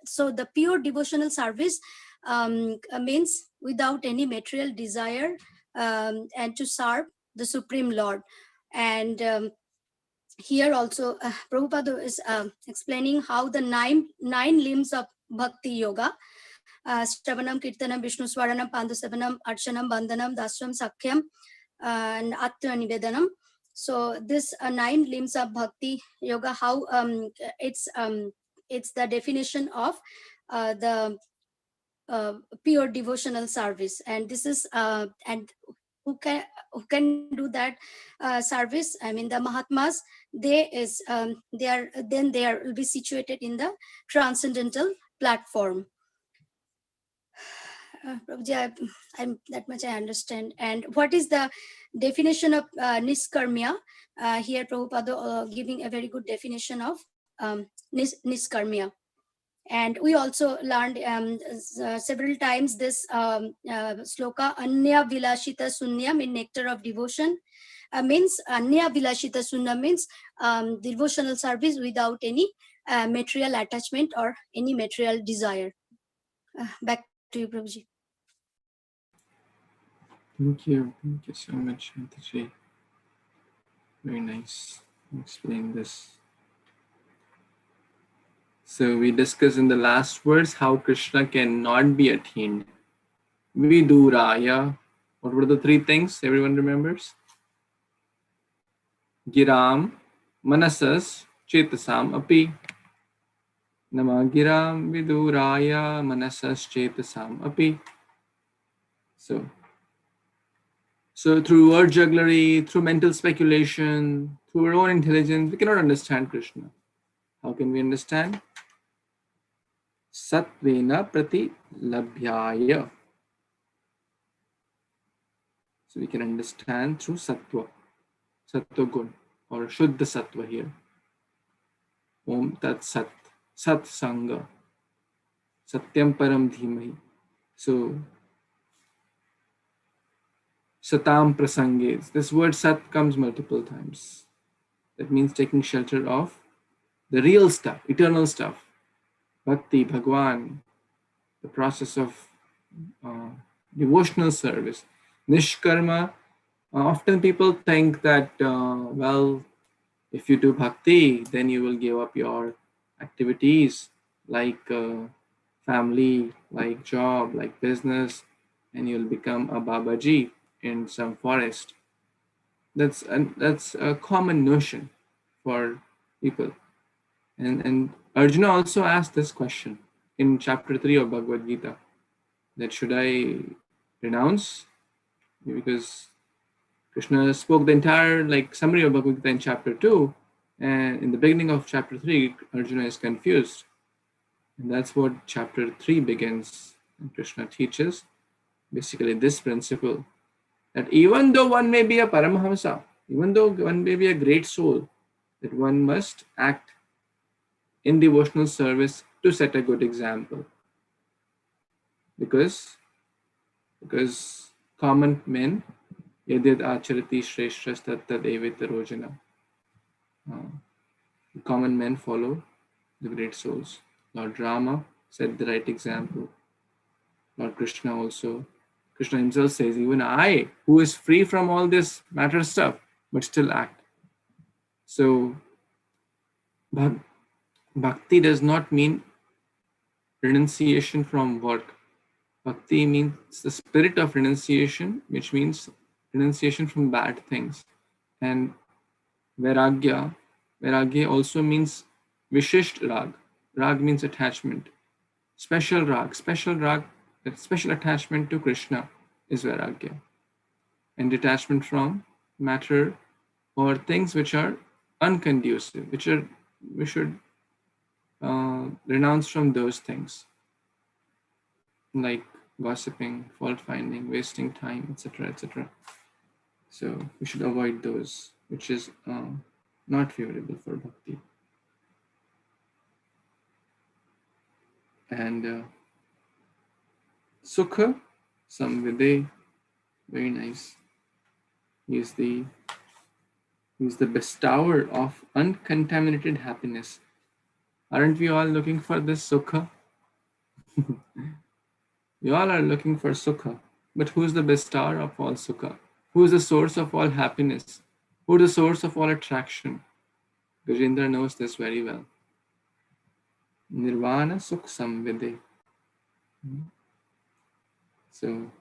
so the pure devotional service means without any material desire, and to serve the Supreme Lord. And here also Prabhupada is explaining how the nine limbs of bhakti yoga, Shravanam, Kirtanam, Vishnu Swaranam, Pandasavanam, Archanam, Bandhanam, Dasram, Sakhyam, and Atma Nivedanam. So this 9 limbs of bhakti yoga, how it's the definition of the pure devotional service, and this is and who can do that service? I mean, the Mahatmas, they will be situated in the transcendental platform. I'm that much I understand. And what is the definition of niskarmya? Here Prabhupada giving a very good definition of niskarmya. And we also learned several times this sloka, Anya Vilashita Sunyam in Nectar of Devotion, means Anya Vilashita Sunyam means devotional service without any material attachment or any material desire. Back to you, Prabhuji. Thank you so much, Shantaji. Very nice. Explain this. So we discussed in the last verse how Kṛṣṇa cannot be attained. Viduraya. What were the 3 things everyone remembers? Giram, Manasas, Chetasam api. Nama Giram Viduraya Manasas Chetasam api. So through word jugglery, through mental speculation, through our own intelligence, we cannot understand Kṛṣṇa. How can we understand? Satvena prati labhyaya. So we can understand through sattva, sattva gun, or shuddha sattva here. Om tat sat, sat sangha, satyam param dhimahi. So satam prasange. This word sat comes multiple times. That means taking shelter of the real stuff, eternal stuff. Bhakti, Bhagwan, the process of devotional service. Nishkarma, often people think that, well, if you do bhakti, then you will give up your activities like family, like job, like business, and you'll become a Babaji in some forest. That's a common notion for people. And Arjuna also asked this question in chapter 3 of Bhagavad Gita, that should I renounce? Because Krishna spoke the entire summary of Bhagavad Gita in chapter 2, and in the beginning of chapter 3, Arjuna is confused. And that's what chapter 3 begins. And Krishna teaches basically this principle, that even though one may be a Paramahamsa, even though one may be a great soul, that one must act in devotional service to set a good example. Because common men, yadid acharati shreshthas tattad evitarojana. Common men follow the great souls. Lord Rama set the right example. Lord Krishna also. Krishna himself says, even I, who is free from all this matter stuff, but still act. So, bhakti does not mean renunciation from work. Bhakti means the spirit of renunciation, which means renunciation from bad things. And vairagya also means vishisht rag. Rag means attachment. Special rag, special attachment to Krishna is vairagya. and detachment from matter or things which are unconducive, we should renounce from those things, like gossiping, fault finding, wasting time, etc., etc. So we should avoid those, which is not favorable for bhakti. And Sukha Samvide, very nice. He is the bestower of uncontaminated happiness. Aren't we all looking for this Sukha? We all are looking for Sukha. But who's the bestower of all Sukha? Who is the source of all happiness? Who is the source of all attraction? Gajendra knows this very well. Nirvana Sukh Samvide. So,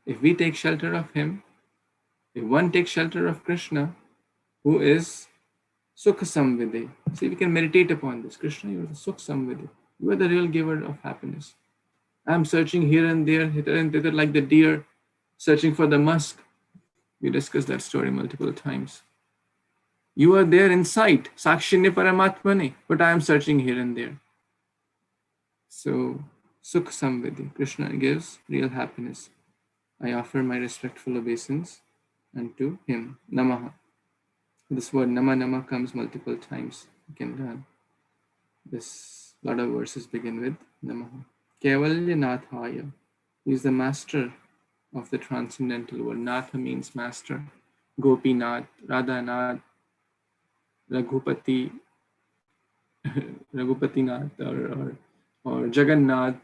if we take shelter of him, if one takes shelter of Kṛṣṇa, who is Sukha Samvide. See, we can meditate upon this. Kṛṣṇa, you are the Sukh Samvide. You are the real giver of happiness. I am searching here and there, hither and thither, like the deer searching for the musk. We discussed that story multiple times. You are there in sight, Sakshinya Paramatmane, but I am searching here and there. So, Sukh Samvide, Kṛṣṇa gives real happiness. I offer my respectful obeisance unto him. Namaha. This word Nama Nama comes multiple times. You can learn. This lot of verses begin with Namaha. Kevalya Nathaya. He is the master of the transcendental world. Natha means master. Gopinath, Radhanath, Raghupati, Raghupatinath or Jagannath.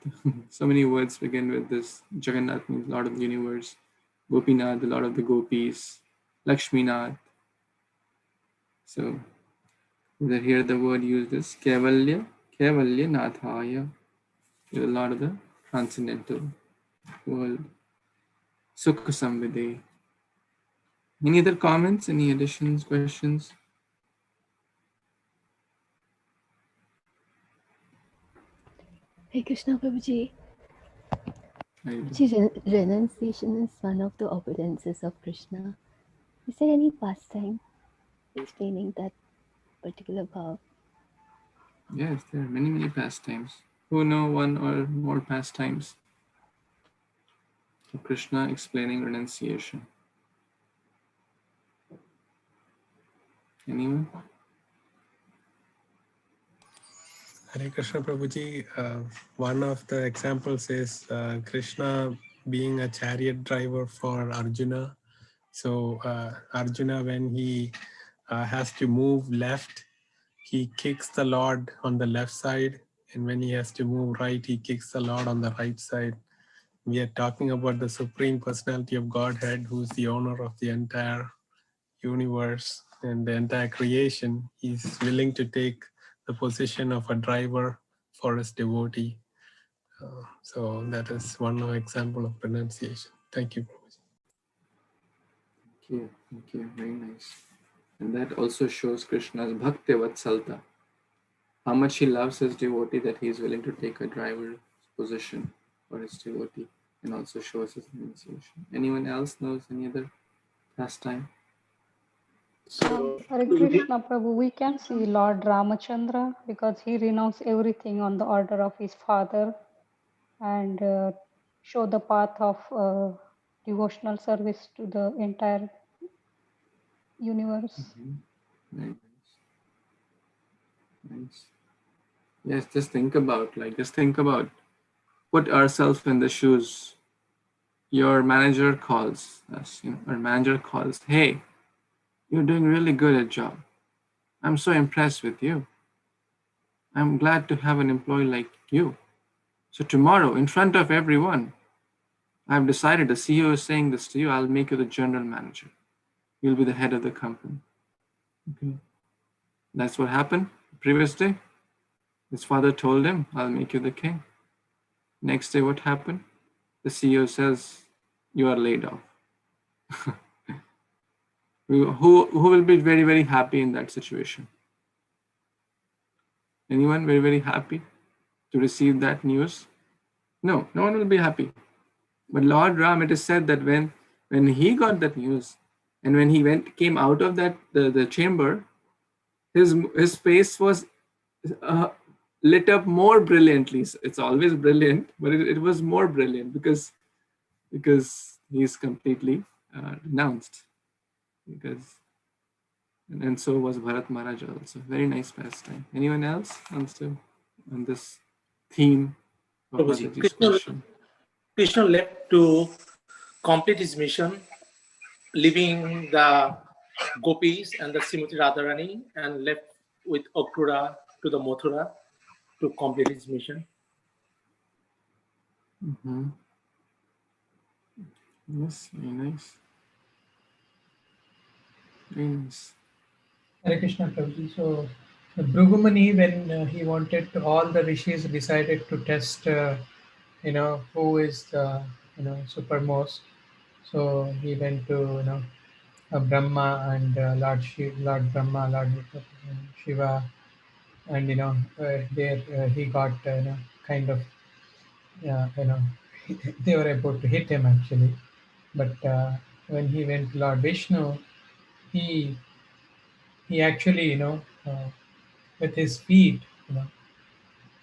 So many words begin with this. Jagannath means Lord of the universe. Gopinath, the Lord of the gopis. Lakshminath. So here the word used is Kevalya Nathaya. The Lord of the transcendental world. Sukha Samvide. Any other comments? Any additions, questions? Hey Krishna Prabhuji. I Renunciation is one of the opulences of Krishna. Is there any pastime explaining that particular vow? Yes, there are many, many pastimes. Who know one or more pastimes of Krishna explaining renunciation? Anyone? Hare Krishna Prabhuji, one of the examples is Krishna being a chariot driver for Arjuna. So Arjuna, when he has to move left, he kicks the Lord on the left side. And when he has to move right, he kicks the Lord on the right side. We are talking about the Supreme Personality of Godhead, who's the owner of the entire universe and the entire creation. He's willing to take the position of a driver for his devotee. So that is one example of renunciation. Thank you. Thank you, very nice. And that also shows Krishna's Bhakti Vatsalta. How much he loves his devotee that he is willing to take a driver's position for his devotee, and also shows his renunciation. Anyone else knows any other pastime? Hare Krishna Prabhu, we can see Lord Ramachandra because he renounced everything on the order of his father and show the path of devotional service to the entire universe. Very nice. Yes, just think about, put ourselves in the shoes. Your manager calls us, our manager calls, hey, you're doing really good at job. I'm so impressed with you. I'm glad to have an employee like you. So tomorrow, in front of everyone, I've decided, the CEO is saying this to you, I'll make you the general manager. You'll be the head of the company. Okay. That's what happened the previous day. His father told him, I'll make you the king. Next day, what happened? The CEO says, you are laid off. Who will be very, very happy in that situation? Anyone very, very happy to receive that news? No one will be happy. But Lord Ram, it is said that when when he got that news, and when he came out of that the chamber, his face was lit up more brilliantly. It's always brilliant, but it was more brilliant because he's completely renounced. Because and so was Bharat Maharaj also. Very nice pastime. Anyone else on this theme of Prabhuji, Mataji's question? Krishna left to complete his mission, leaving the gopis and the Srimati Radharani, and left with Akrura to the Mathura to complete his mission. Mm-hmm. Yes, very nice. Very nice. Hare Krishna Prabhuji. So Bhrugumani, when he wanted to, all the rishis decided to test, who is the, supermost. So he went to, Brahma and Lord Brahma, Lord Shiva, and there he got, kind of, they were about to hit him actually. But when he went to Lord Vishnu, he actually, with his feet,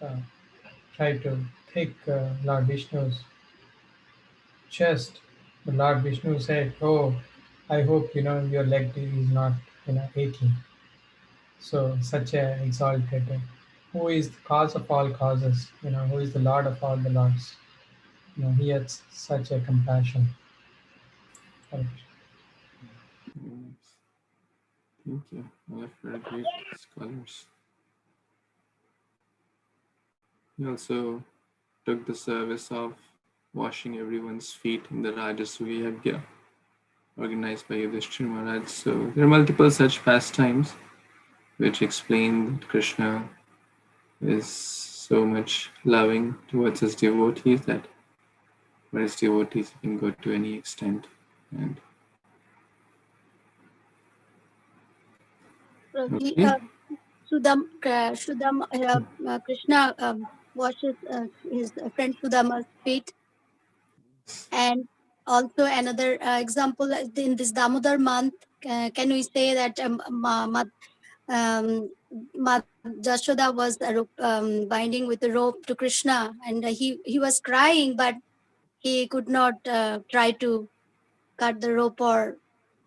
uh, tried to take Lord Vishnu's chest. But Lord Vishnu said, "Oh, I hope your leg is not aching." So such a exalted, who is the cause of all causes? Who is the Lord of all the lords? He had such a compassion. Hare Krishna. Thank you. All very great scholars. He also took the service of washing everyone's feet in the Rajasuya Yagya organized by Yudhishthira Maharaj. So there are multiple such pastimes which explain that Krishna is so much loving towards his devotees that for his devotees he can go to any extent. And okay. Krishna washes his friend Sudama's feet. And also another example in this Damodar month, can we say that Jashoda was binding with a rope to Krishna, and he was crying, but he could not try to cut the rope, or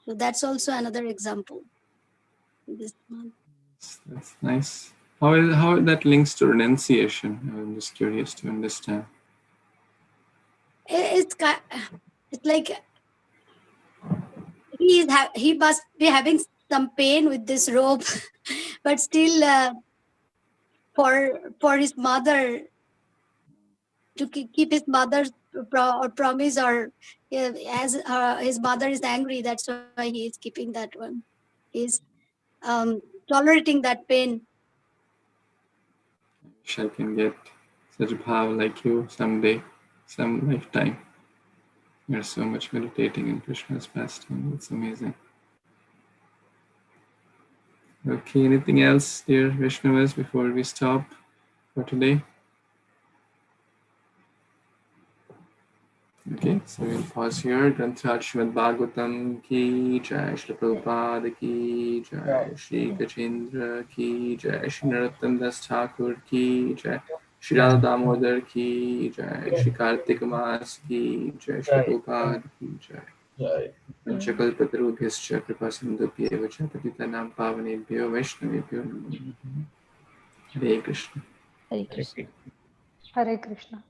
so that's also another example this month. That's nice. How that links to renunciation? I'm just curious to understand. It's like he must be having some pain with this rope, but still for his mother, to keep his mother's promise, or as his mother is angry, that's why he is keeping that one. He's tolerating that pain. I wish I can get such bhav like you someday, some lifetime. You're so much meditating in Krishna's pastime. It's amazing. Okay, anything else, dear Vaishnavas, before we stop for today? Okay, so we'll pause here. Granthrat Śrīmad-Bhāgavatam ki jai, Śrīla Prabhupada ki jai, Shri Gajendra ki jai, Shri Narottam Das Thakur ki jai, Shri Radha Damodar ki jai, Shri Kartik Mas ki jai, Shri Prabhupada ki jai. Panchakalpatarubhyascha kripasindubhyev cha patitanam pavanebhyo vaishnavebhyo namo namaha. Hare Krishna. Hare Krishna. Hare Krishna.